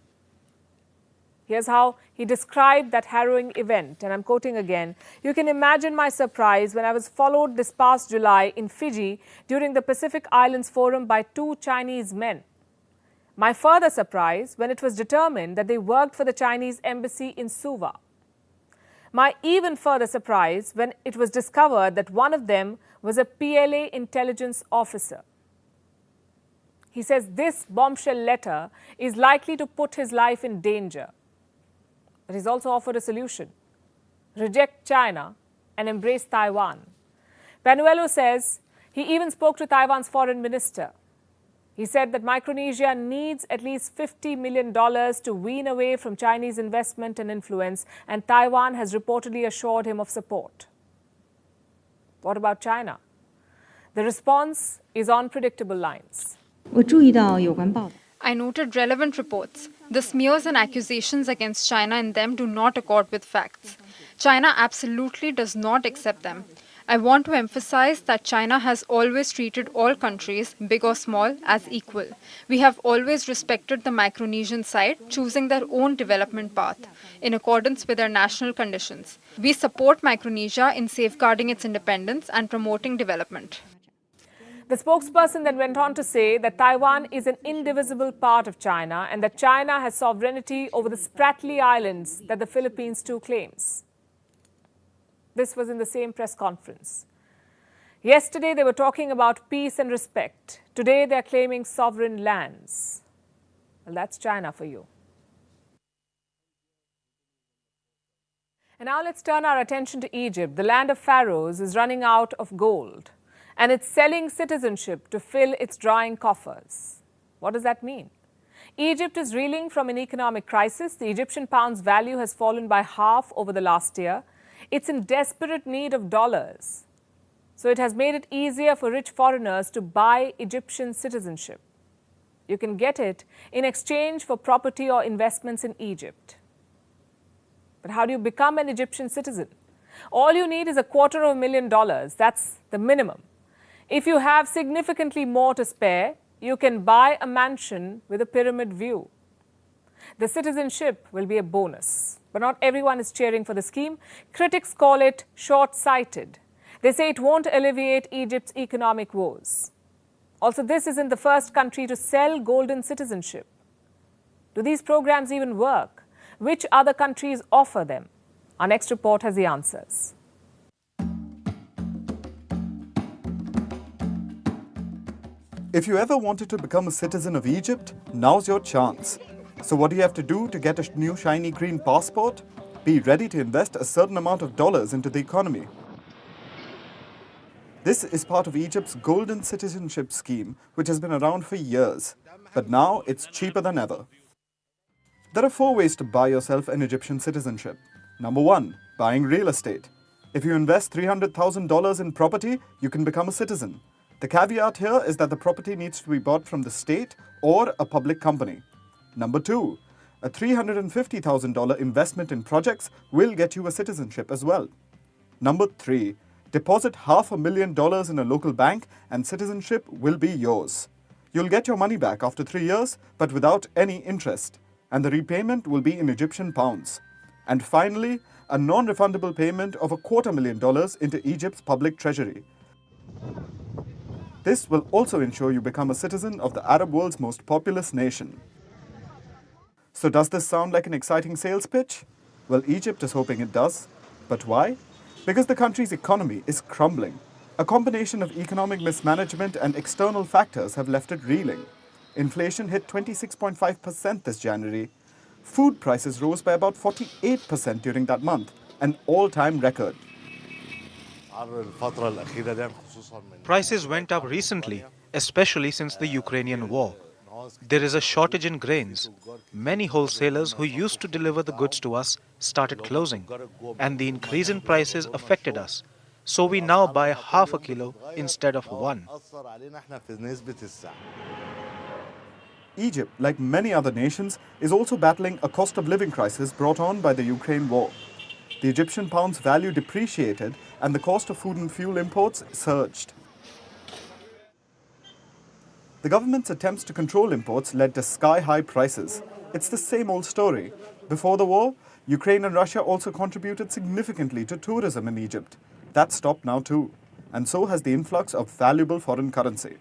Speaker 1: Here's how he described that harrowing event, and I'm quoting again. "You can imagine my surprise when I was followed this past July in Fiji during the Pacific Islands Forum by 2 Chinese men. My further surprise when it was determined that they worked for the Chinese embassy in Suva. My even further surprise when it was discovered that one of them was a PLA intelligence officer." He says this bombshell letter is likely to put his life in danger. But he's also offered a solution: reject China and embrace Taiwan. Panuelo says he even spoke to Taiwan's foreign minister. He said that Micronesia needs at least $50 million to wean away from Chinese investment and influence, and Taiwan has reportedly assured him of support. What about China? The response is on predictable lines.
Speaker 3: I noted relevant reports. The smears and accusations against China in them do not accord with facts. China absolutely does not accept them. I want to emphasize that China has always treated all countries, big or small, as equal. We have always respected the Micronesian side, choosing their own development path in accordance with their national conditions. We support Micronesia in safeguarding its independence and promoting development.
Speaker 1: The spokesperson then went on to say that Taiwan is an indivisible part of China and that China has sovereignty over the Spratly Islands that the Philippines too claims. This was in the same press conference. Yesterday, they were talking about peace and respect. Today, they are claiming sovereign lands. Well, that's China for you. And now let's turn our attention to Egypt. The land of pharaohs is running out of gold, and it's selling citizenship to fill its drying coffers. What does that mean? Egypt is reeling from an economic crisis. The Egyptian pound's value has fallen by half over the last year. It's in desperate need of dollars. So it has made it easier for rich foreigners to buy Egyptian citizenship. You can get it in exchange for property or investments in Egypt. But how do you become an Egyptian citizen? All you need is $250,000. That's the minimum. If you have significantly more to spare, you can buy a mansion with a pyramid view. The citizenship will be a bonus. But not everyone is cheering for the scheme. Critics call it short-sighted. They say it won't alleviate Egypt's economic woes. Also, this isn't the first country to sell golden citizenship. Do these programs even work? Which other countries offer them? Our next report has the answers.
Speaker 5: If you ever wanted to become a citizen of Egypt, now's your chance. So what do you have to do to get a new shiny green passport? Be ready to invest a certain amount of dollars into the economy. This is part of Egypt's golden citizenship scheme, which has been around for years. But now it's cheaper than ever. There are 4 ways to buy yourself an Egyptian citizenship. Number 1, buying real estate. If you invest $300,000 in property, you can become a citizen. The caveat here is that the property needs to be bought from the state or a public company. Number 2, a $350,000 investment in projects will get you a citizenship as well. Number 3, deposit $500,000 in a local bank and citizenship will be yours. You'll get your money back after 3 years, but without any interest, and the repayment will be in Egyptian pounds. And finally, a non-refundable payment of $250,000 into Egypt's public treasury. This will also ensure you become a citizen of the Arab world's most populous nation. So does this sound like an exciting sales pitch? Well, Egypt is hoping it does. But why? Because the country's economy is crumbling. A combination of economic mismanagement and external factors have left it reeling. Inflation hit 26.5% this January. Food prices rose by about 48% during that month, an all-time record.
Speaker 6: Prices went up recently, especially since the Ukrainian war. There is a shortage in grains. Many wholesalers who used to deliver the goods to us started closing, and the increase in prices affected us. So we now buy ½ kilo instead of 1.
Speaker 5: Egypt, like many other nations, is also battling a cost of living crisis brought on by the Ukraine war. The Egyptian pound's value depreciated and the cost of food and fuel imports surged. The government's attempts to control imports led to sky-high prices. It's the same old story. Before the war, Ukraine and Russia also contributed significantly to tourism in Egypt. That's stopped now too. And so has the influx of valuable foreign currency.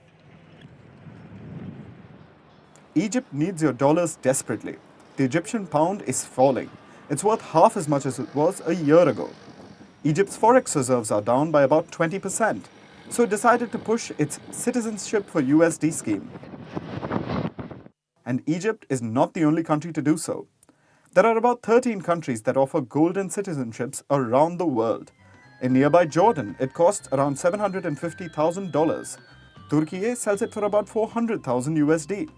Speaker 5: Egypt needs your dollars desperately. The Egyptian pound is falling. It's worth half as much as it was a year ago. Egypt's forex reserves are down by about 20%, so it decided to push its Citizenship for USD scheme. And Egypt is not the only country to do so. There are about 13 countries that offer golden citizenships around the world. In nearby Jordan, it costs around $750,000. Turkey sells it for about 400,000 USD.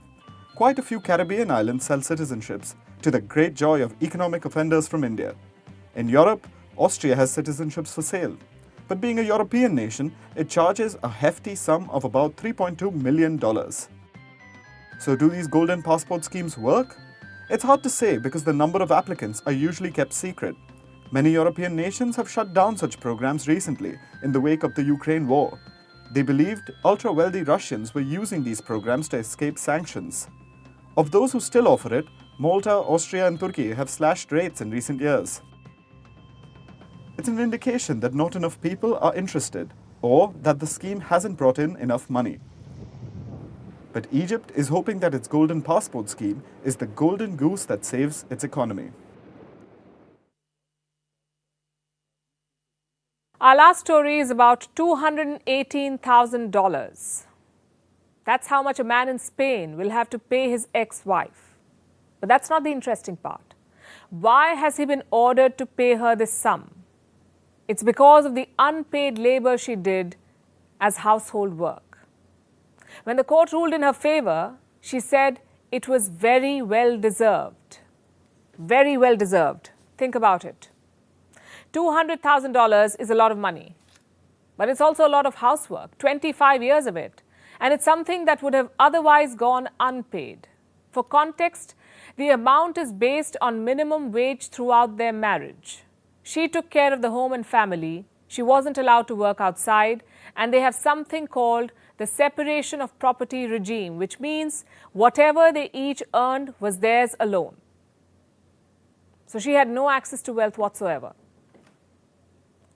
Speaker 5: Quite a few Caribbean islands sell citizenships, to the great joy of economic offenders from India. In Europe, Austria has citizenships for sale. But being a European nation, it charges a hefty sum of about $3.2 million. So do these golden passport schemes work? It's hard to say because the number of applicants are usually kept secret. Many European nations have shut down such programs recently in the wake of the Ukraine war. They believed ultra-wealthy Russians were using these programs to escape sanctions. Of those who still offer it, Malta, Austria and Turkey have slashed rates in recent years. It's an indication that not enough people are interested, or that the scheme hasn't brought in enough money. But Egypt is hoping that its golden passport scheme is the golden goose that saves its economy.
Speaker 1: Our last story is about $218,000. That's how much a man in Spain will have to pay his ex-wife. But that's not the interesting part. Why has he been ordered to pay her this sum? It's because of the unpaid labor she did as household work. When the court ruled in her favor, she said it was very well deserved. Very well deserved. Think about it. $200,000 is a lot of money, but it's also a lot of housework, 25 years of it, and it's something that would have otherwise gone unpaid. For context, the amount is based on minimum wage throughout their marriage. She took care of the home and family, she wasn't allowed to work outside, and they have something called the separation of property regime, which means whatever they each earned was theirs alone. So she had no access to wealth whatsoever.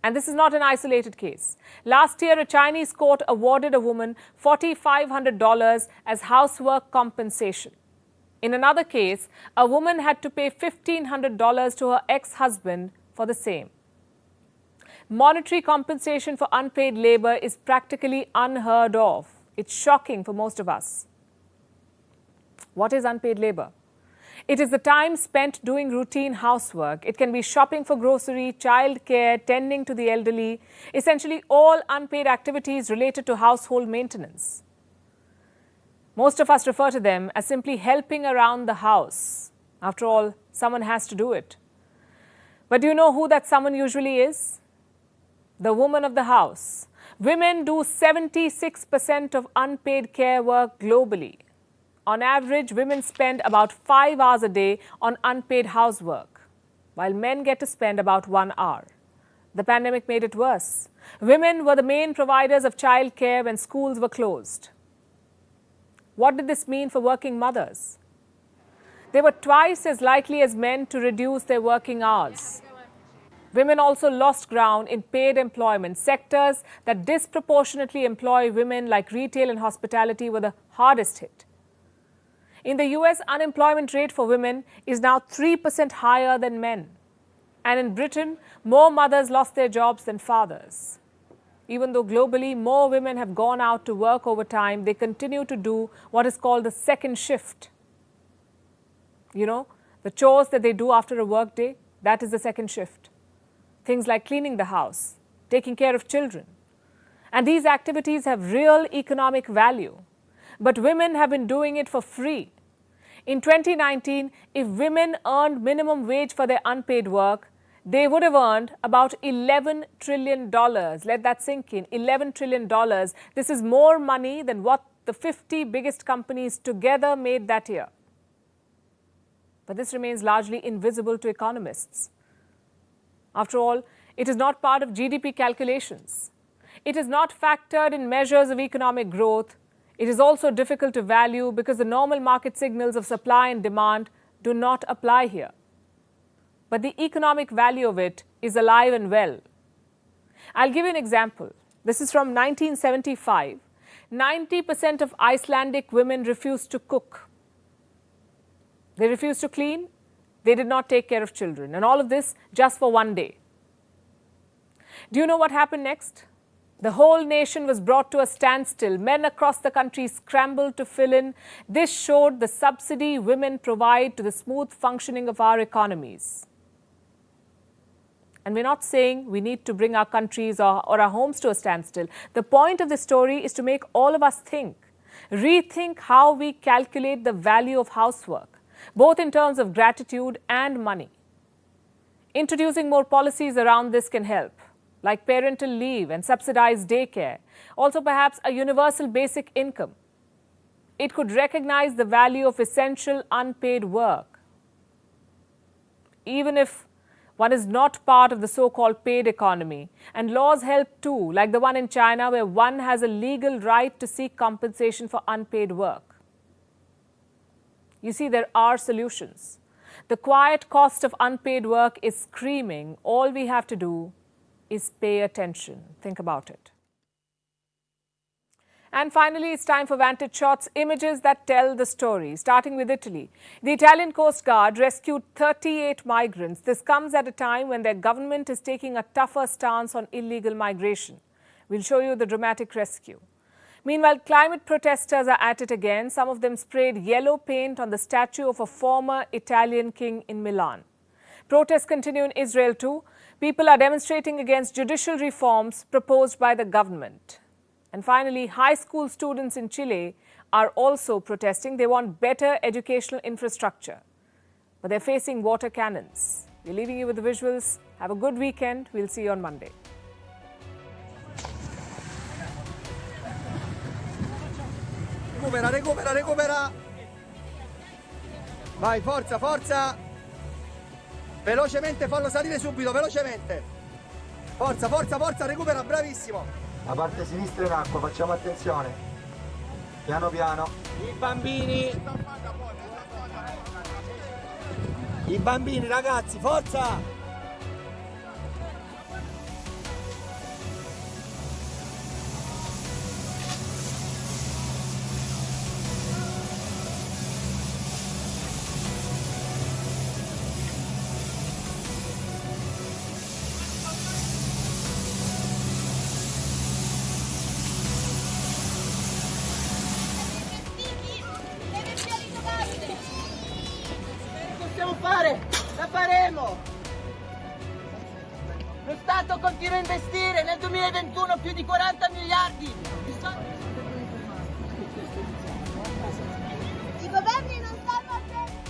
Speaker 1: And this is not an isolated case. Last year, a Chinese court awarded a woman $4,500 as housework compensation. In another case, a woman had to pay $1,500 to her ex-husband for the same. Monetary compensation for unpaid labor is practically unheard of. It's shocking for most of us. What is unpaid labor? It is the time spent doing routine housework. It can be shopping for grocery, childcare, tending to the elderly, essentially all unpaid activities related to household maintenance. Most of us refer to them as simply helping around the house. After all, someone has to do it. But do you know who that someone usually is? The woman of the house. Women do 76% of unpaid care work globally. On average, women spend about 5 hours a day on unpaid housework, while men get to spend about 1 hour. The pandemic made it worse. Women were the main providers of childcare when schools were closed. What did this mean for working mothers? They were twice as likely as men to reduce their working hours. Women also lost ground in paid employment. Sectors that disproportionately employ women, like retail and hospitality, were the hardest hit. In the US, unemployment rate for women is now 3% higher than men. And in Britain, more mothers lost their jobs than fathers. Even though globally more women have gone out to work over time, they continue to do what is called the second shift. You know, the chores that they do after a work day, that is the second shift. Things like cleaning the house, taking care of children. And these activities have real economic value. But women have been doing it for free. In 2019, if women earned minimum wage for their unpaid work, they would have earned about $11 trillion. Let that sink in. $11 trillion. This is more money than what the 50 biggest companies together made that year. But this remains largely invisible to economists. After all, it is not part of GDP calculations. It is not factored in measures of economic growth. It is also difficult to value because the normal market signals of supply and demand do not apply here. But the economic value of it is alive and well. I'll give you an example. This is from 1975. 90% of Icelandic women refused to cook. They refused to clean. They did not take care of children. And all of this just for one day. Do you know what happened next? The whole nation was brought to a standstill. Men across the country scrambled to fill in. This showed the subsidy women provide to the smooth functioning of our economies. And we're not saying we need to bring our countries or our homes to a standstill. The point of this story is to make all of us think, rethink how we calculate the value of housework, both in terms of gratitude and money. Introducing more policies around this can help, like parental leave and subsidized daycare, also perhaps a universal basic income. It could recognize the value of essential unpaid work. Even if one is not part of the so-called paid economy, and laws help too, like the one in China where one has a legal right to seek compensation for unpaid work. You see, there are solutions. The quiet cost of unpaid work is screaming. All we have to do is pay attention. Think about it. And finally, it's time for Vantage Shots, images that tell the story. Starting with Italy. The Italian Coast Guard rescued 38 migrants. This comes at a time when their government is taking a tougher stance on illegal migration. We'll show you the dramatic rescue. Meanwhile, climate protesters are at it again. Some of them sprayed yellow paint on the statue of a former Italian king in Milan. Protests continue in Israel too. People are demonstrating against judicial reforms proposed by the government. And finally, high school students in Chile are also protesting. They want better educational infrastructure, but they're facing water cannons. We're leaving you with the visuals. Have a good weekend. We'll see you on Monday.
Speaker 11: Recupera, recupera, recupera. Vai, forza, forza. Velocemente, fallo salire subito, velocemente. Forza, forza, forza, recupera, bravissimo. La parte sinistra in acqua, facciamo attenzione. Piano piano. I bambini, ragazzi, forza!
Speaker 12: La faremo! Lo Stato continua a investire, nel 2021 più di 40 miliardi! I governi non stanno attenti!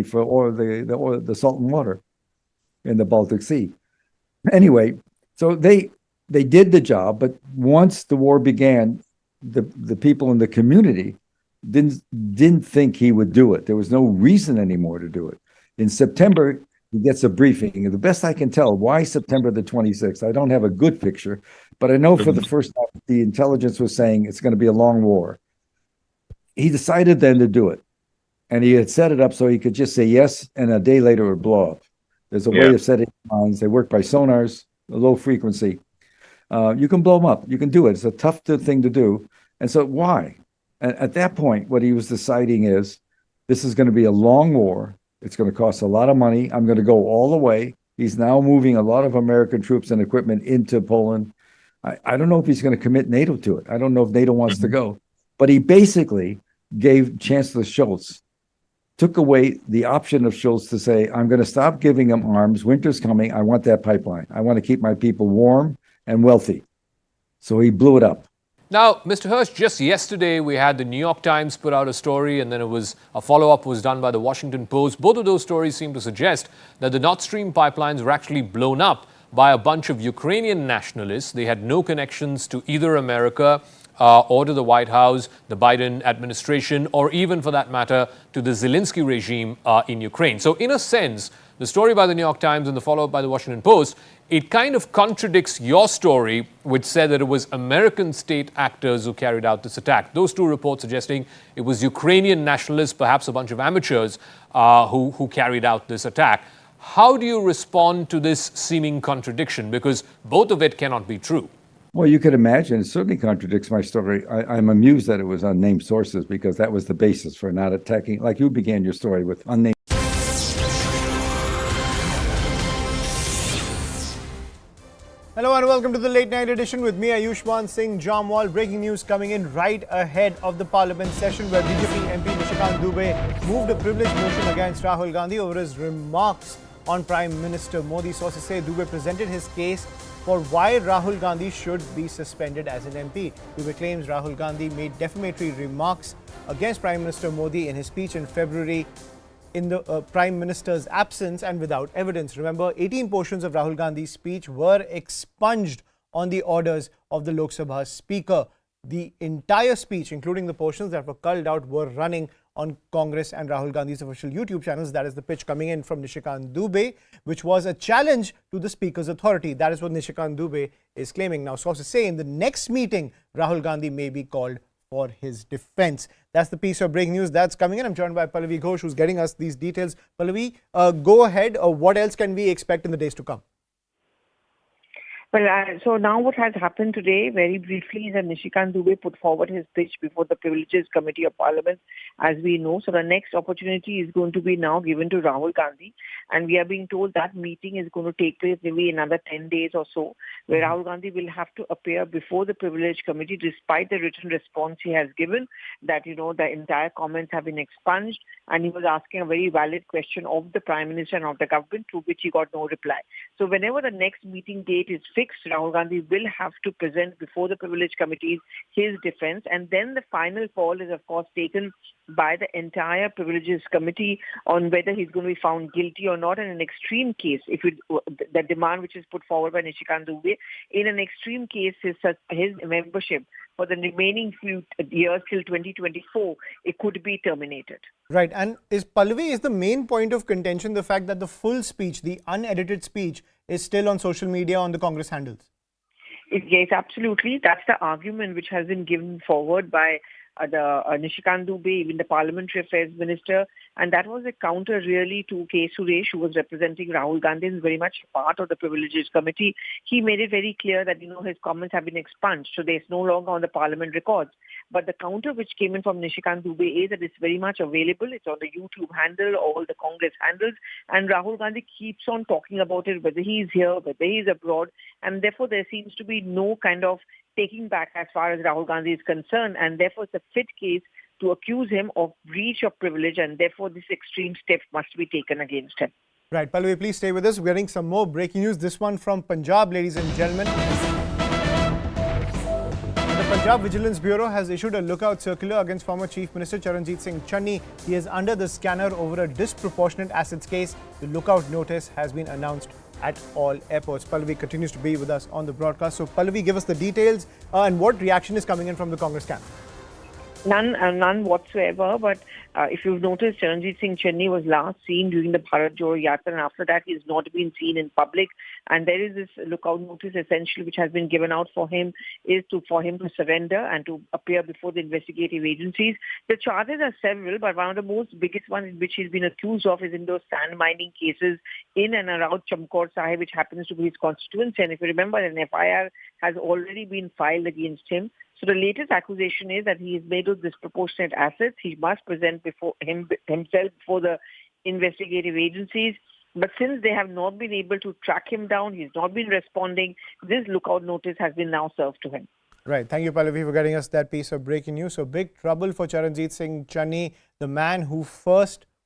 Speaker 7: for oil, the salt and water in the Baltic Sea. Anyway, so they did the job, but once the war began, the people in the community didn't think he would do it. There was no reason anymore to do it. In September, he gets a briefing. And the best I can tell, why September the 26th? I don't have a good picture, but I know for the first time, the intelligence was saying it's going to be a long war. He decided then to do it. And he had set it up so he could just say yes, and a day later it would blow up. There's a way of setting mines. They work by sonars, low frequency. You can blow them up. You can do it. It's a tough thing to do. And so why? At that point, what he was deciding is, this is going to be a long war. It's going to cost a lot of money. I'm going to go all the way. He's now moving a lot of American troops and equipment into Poland. I don't know if he's going to commit NATO to it. I don't know if NATO wants to go. But he basically gave Chancellor Scholz, took away the option of Scholz to say, I'm going to stop giving them arms. Winter's coming. I want that pipeline. I want to keep my people warm and wealthy. So he blew it up.
Speaker 13: Now, Mr. Hirsch, just yesterday we had the New York Times put out a story, and then a follow-up was done by the Washington Post. Both of those stories seem to suggest that the Nord Stream pipelines were actually blown up by a bunch of Ukrainian nationalists. They had no connections to either America or to the White House, the Biden administration, or even, for that matter, to the Zelensky regime in Ukraine. So in a sense, the story by the New York Times and the follow-up by the Washington Post, it kind of contradicts your story, which said that it was American state actors who carried out this attack. Those two reports suggesting it was Ukrainian nationalists, perhaps a bunch of amateurs, who carried out this attack. How do you respond to this seeming contradiction? Because both of it cannot be true.
Speaker 7: Well, you could imagine. It certainly contradicts my story. I'm amused that it was unnamed sources, because that was the basis for not attacking. Like you began your story with unnamed.
Speaker 14: Hello and welcome to the late night edition with me, Ayushman Singh Jamwal. Breaking news coming in right ahead of the Parliament session, where BJP MP Nishikant Dubey moved a privilege motion against Rahul Gandhi over his remarks on Prime Minister Modi. Sources say Dubey presented his case for why Rahul Gandhi should be suspended as an MP. Dubey claims Rahul Gandhi made defamatory remarks against Prime Minister Modi in his speech in February in the Prime Minister's absence and without evidence. Remember, 18 portions of Rahul Gandhi's speech were expunged on the orders of the Lok Sabha Speaker. The entire speech, including the portions that were culled out, were running on Congress and Rahul Gandhi's official YouTube channels. That is the pitch coming in from Nishikant Dubey, which was a challenge to the Speaker's authority. That is what Nishikant Dubey is claiming. Now, sources say in the next meeting, Rahul Gandhi may be called for his defense. That's the piece of breaking news that's coming in. I'm joined by Pallavi Ghosh, who's getting us these details. Pallavi, go ahead. What else can we expect in the days to come?
Speaker 15: Well, so now what has happened today, very briefly, is that Nishikant Dubey put forward his pitch before the Privileges Committee of Parliament, as we know. So the next opportunity is going to be now given to Rahul Gandhi. And we are being told that meeting is going to take place maybe another 10 days or so, where Rahul Gandhi will have to appear before the Privilege Committee, despite the written response he has given, that, the entire comments have been expunged. And he was asking a very valid question of the Prime Minister and of the government, to which he got no reply. So whenever the next meeting date is fixed, Rahul Gandhi will have to present before the Privilege Committee his defense, and then the final call is, of course, taken by the entire Privileges Committee on whether he's going to be found guilty or not. In an extreme case, the demand which is put forward by Nishikant Dubey, in an extreme case, his membership for the remaining few years till 2024, it could be terminated.
Speaker 14: Right. And is the main point of contention the fact that the full speech, the unedited speech, is still on social media on the Congress handles?
Speaker 15: Yes, absolutely. That's the argument which has been given forward by the Nishikant Dubey, even the Parliamentary Affairs Minister, and that was a counter really to K. Suresh, who was representing Rahul Gandhi, and very much part of the Privileges Committee. He made it very clear that, his comments have been expunged, so they're no longer on the Parliament records. But the counter which came in from Nishikant Dubey is that it's very much available. It's on the YouTube handle, all the Congress handles, and Rahul Gandhi keeps on talking about it, whether he's here, whether he's abroad, and therefore there seems to be no kind of taking back as far as Rahul Gandhi is concerned, and therefore it's a fit case to accuse him of breach of privilege, and therefore this extreme step must be taken against him.
Speaker 14: Right. Pallavi, please stay with us. We're getting some more breaking news. This one from Punjab, ladies and gentlemen. The Punjab Vigilance Bureau has issued a lookout circular against former Chief Minister Charanjit Singh Channi. He is under the scanner over a disproportionate assets case. The lookout notice has been announced at all airports. Pallavi continues to be with us on the broadcast. So Pallavi, give us the details and what reaction is coming in from the Congress camp.
Speaker 15: None whatsoever. But if you've noticed, Charanjit Singh Channi was last seen during the Bharat Jodo Yatra, and after that he's not been seen in public. And there is this lookout notice essentially which has been given out for him for him to surrender and to appear before the investigative agencies. The charges are several, but one of the most biggest ones in which he's been accused of is in those sand mining cases in and around Chamkaur Sahib, which happens to be his constituency. And if you remember, an FIR has already been filed against him. So the latest accusation is that he has made those disproportionate assets. He must present himself before the investigative agencies. But since they have not been able to track him down, he's not been responding, this lookout notice has been now served to him.
Speaker 14: Right. Thank you, Pallavi, for getting us that piece of breaking news. So big trouble for Charanjit Singh Channi, the man who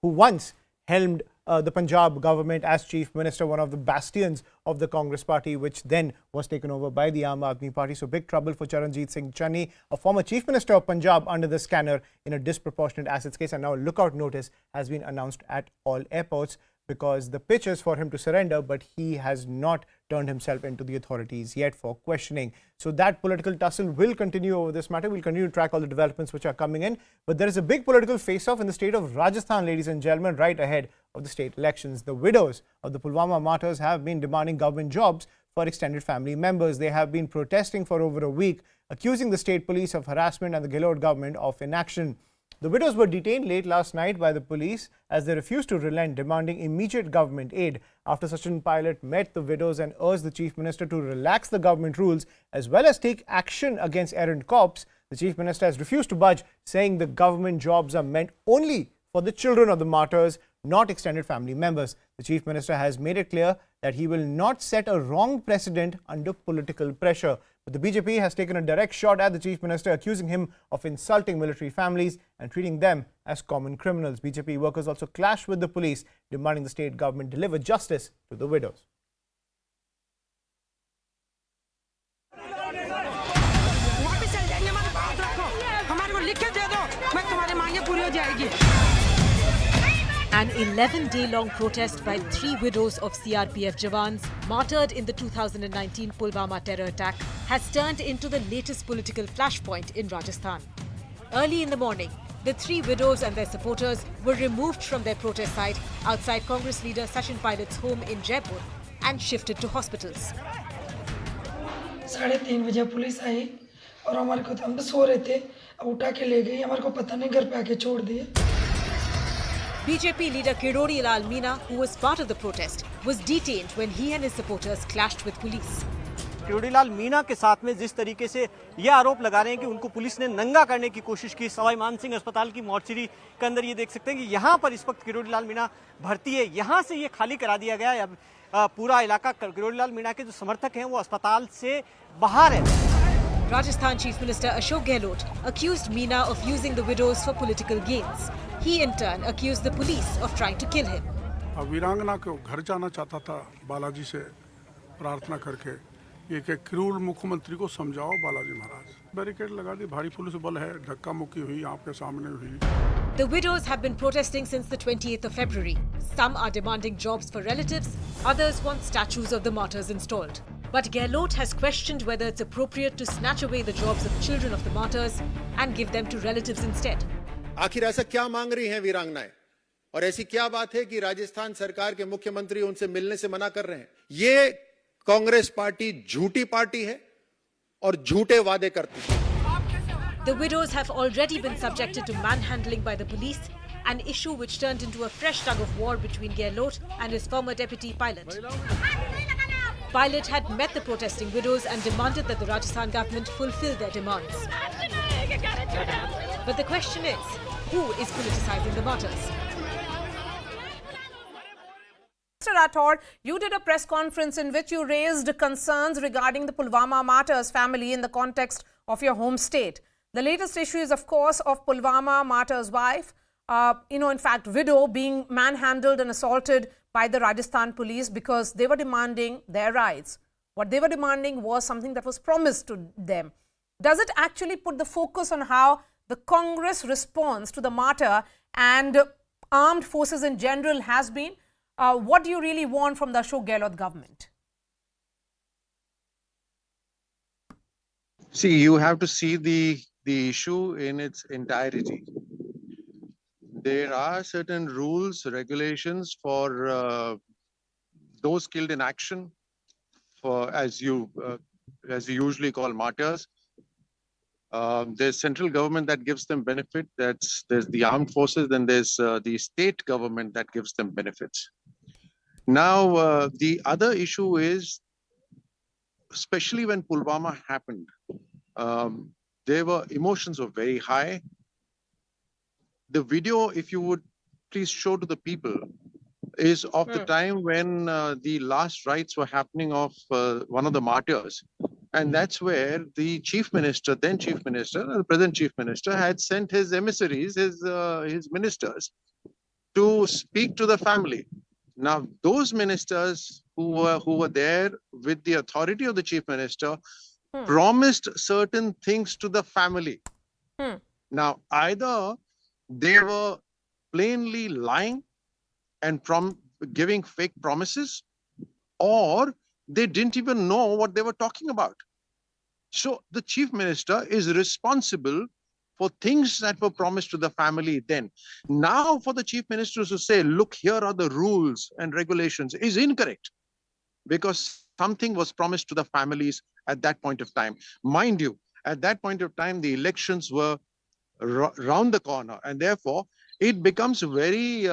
Speaker 14: once helmed the Punjab government as Chief Minister, one of the bastions of the Congress party, which then was taken over by the Aam Aadmi Party. So big trouble for Charanjit Singh Channi, a former Chief Minister of Punjab, under the scanner in a disproportionate assets case. And now a lookout notice has been announced at all airports because the pitch is for him to surrender, but he has not turned himself into the authorities yet for questioning. So that political tussle will continue over this matter. We'll continue to track all the developments which are coming in. But there is a big political face-off in the state of Rajasthan, ladies and gentlemen, right ahead of the state elections. The widows of the Pulwama martyrs have been demanding government jobs for extended family members. They have been protesting for over a week, accusing the state police of harassment and the Gehlot government of inaction. The widows were detained late last night by the police as they refused to relent, demanding immediate government aid. After Sachin Pilot met the widows and urged the Chief Minister to relax the government rules as well as take action against errant cops, the Chief Minister has refused to budge, saying the government jobs are meant only for the children of the martyrs, not extended family members. The Chief Minister has made it clear that he will not set a wrong precedent under political pressure. But the BJP has taken a direct shot at the Chief Minister, accusing him of insulting military families and treating them as common criminals. BJP workers also clashed with the police, demanding the state government deliver justice to the widows.
Speaker 16: An 11-day-long protest by 3 widows of CRPF Jawans martyred in the 2019 Pulwama terror attack has turned into the latest political flashpoint in Rajasthan. Early in the morning, the 3 widows and their supporters were removed from their protest site outside Congress leader Sachin Pilot's home in Jaipur and shifted to hospitals.
Speaker 17: 3:30 बजे police आई और हमारे को हम तो सो रहे थे अब उठा के ले गई हमारे को पता नहीं घर पे आके छोड़ दिए.
Speaker 16: BJP leader Kirori Lal Meena, who was part of the protest, was detained when he and his supporters clashed with police.
Speaker 18: Kirori Lal Meena के साथ में जिस तरीके से ये आरोप लगा रहे हैं कि उनको पुलिस ने नंगा करने की कोशिश की, सवाई मानसिंह अस्पताल की मॉर्चरी के अंदर ये देख सकते हैं कि यहाँ पर इस वक्त किरोड़ी लाल मीणा भर्ती है, यहाँ से ये खाली करा दिया गया है. अब पूरा इलाका किरोड़ी लाल मीणा के जो समर्थक हैं वो अस्पताल से बाहर है.
Speaker 16: Rajasthan Chief Minister Ashok Gehlot accused Meena of using the widows for political gains. He in turn accused the police of trying to kill him.
Speaker 19: वीरांगना को घर जाना चाहता था बालाजी से प्रार्थना करके. ये कि क्रूर मुख्यमंत्री को समझाओ बालाजी महाराज. बैरिकेड लगा दी, भारी पुलिस बल है, धक्का मुक्की हुई, आपके सामने हुई.
Speaker 16: The widows have been protesting since the 28th of February. Some are demanding jobs for relatives, others want statues of the martyrs installed. But Gehlot has questioned whether it's appropriate to snatch away the jobs of children of the martyrs and give them to relatives instead.
Speaker 20: आखिर ऐसा क्या मांग रही हैं वीरांगनाएं? और ऐसी क्या बात है कि राजस्थान सरकार के मुख्यमंत्री उनसे मिलने से मना कर रहे हैं? ये कांग्रेस पार्टी झूठी पार्टी है और झूठे वादे करती है.
Speaker 16: The widows have already been subjected to manhandling by the police, an issue which turned into a fresh tug of war between Gehlot and his former deputy Pilot. Pilot had met the protesting widows and demanded that the Rajasthan government fulfill their demands. But the question is, who is politicizing the martyrs?
Speaker 1: Mr. Rathod, you did a press conference in which you raised concerns regarding the Pulwama martyrs family in the context of your home state. The latest issue is, of course, of Pulwama martyr's wife, in fact, widow being manhandled and assaulted by the Rajasthan police because they were demanding their rights. What they were demanding was something that was promised to them.
Speaker 21: does it actually put the focus on how the Congress response to the matter and armed forces in general has been? What do you really want from the Ashok Gehlot government?
Speaker 22: See, you have to see the issue in its entirety. There are certain rules, regulations for those killed in action, for as you usually call martyrs. There's central government that gives them benefit. There's the armed forces, then there's the state government that gives them benefits. Now, the other issue is, especially when Pulwama happened, emotions were very high. The video, if you would please show to the people, is of the time when the last rites were happening of one of the martyrs. And that's where the chief minister, then chief minister, the present chief minister, had sent his emissaries, his ministers, to speak to the family. Now, those ministers who were there with the authority of the chief minister promised certain things to the family. Now, either they were plainly lying and giving fake promises, or they didn't even know what they were talking about. So the chief minister is responsible for things that were promised to the family then. Now for the chief minister to say, look, here are the rules and regulations, is incorrect, because something was promised to the families at that point of time. Mind you, at that point of time, the elections were round the corner, and therefore it becomes very,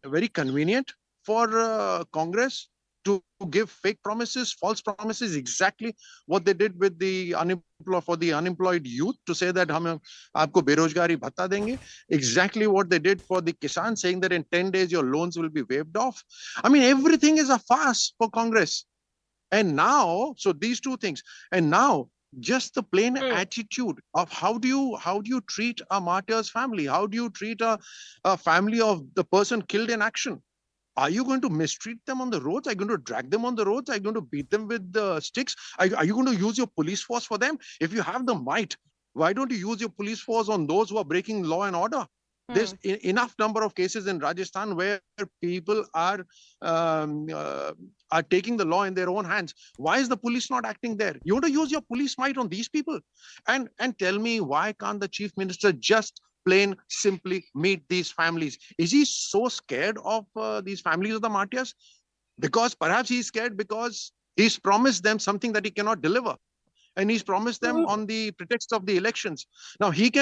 Speaker 22: very convenient for Congress to give fake promises, false promises, exactly what they did with the unemployed youth, to say that hum aapko berojgari bhatta denge, exactly what they did for the Kisan, saying that in 10 days your loans will be waived off. I mean, everything is a farce for Congress. And now, so these two things, and now just the plain attitude of how do you treat a martyr's family? How do you treat a family of the person killed in action? Are you going to mistreat them on the roads? Are you going to drag them on the roads? Are you going to beat them with sticks? Are you going to use your police force for them? If you have the might, why don't you use your police force on those who are breaking law and order? There's enough number of cases in Rajasthan where people are taking the law in their own hands. Why is the police not acting there? You want to use your police might on these people? And tell me, why can't the chief minister just plain simply meet these families? Is he so scared of these families of the martyrs? Because perhaps he's scared because he's promised them something that he cannot deliver, and he's promised them on the pretext of the elections. Now Chief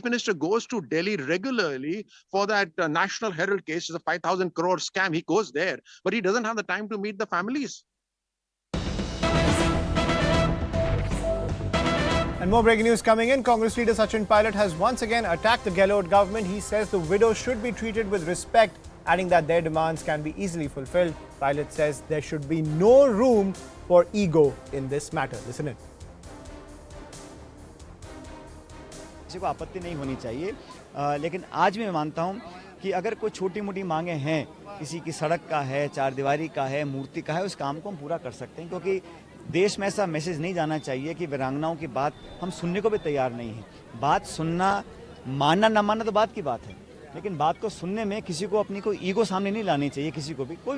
Speaker 22: Minister goes to Delhi regularly for that National Herald case, is a 5,000 crore scam. He goes there, but he doesn't have the time to meet the families.
Speaker 14: And more breaking news coming in. Congress leader Sachin Pilot has once again attacked the Gehlot government. He says the widows should be treated with respect, adding that their demands can be easily fulfilled. Pilot says there should be no room for ego in this matter. Listen in.
Speaker 23: किसी को आपत्ति नहीं होनी चाहिए, लेकिन आज मैं मानता हूं कि अगर कोई छोटी मोटी मांगे हैं, किसी की सड़क का है, चारदीवारी का है, मूर्ति का है, उस काम को हम पूरा कर सकते हैं, क्योंकि देश में ऐसा मैसेज नहीं जाना चाहिए कि वीरांगनाओं की बात हम सुनने को भी तैयार नहीं है। बात सुनना, मानना ना मानना तो बात की बात है, लेकिन बात को सुनने में किसी को अपनी कोई ईगो सामने नहीं लानी चाहिए, किसी को भी। कोई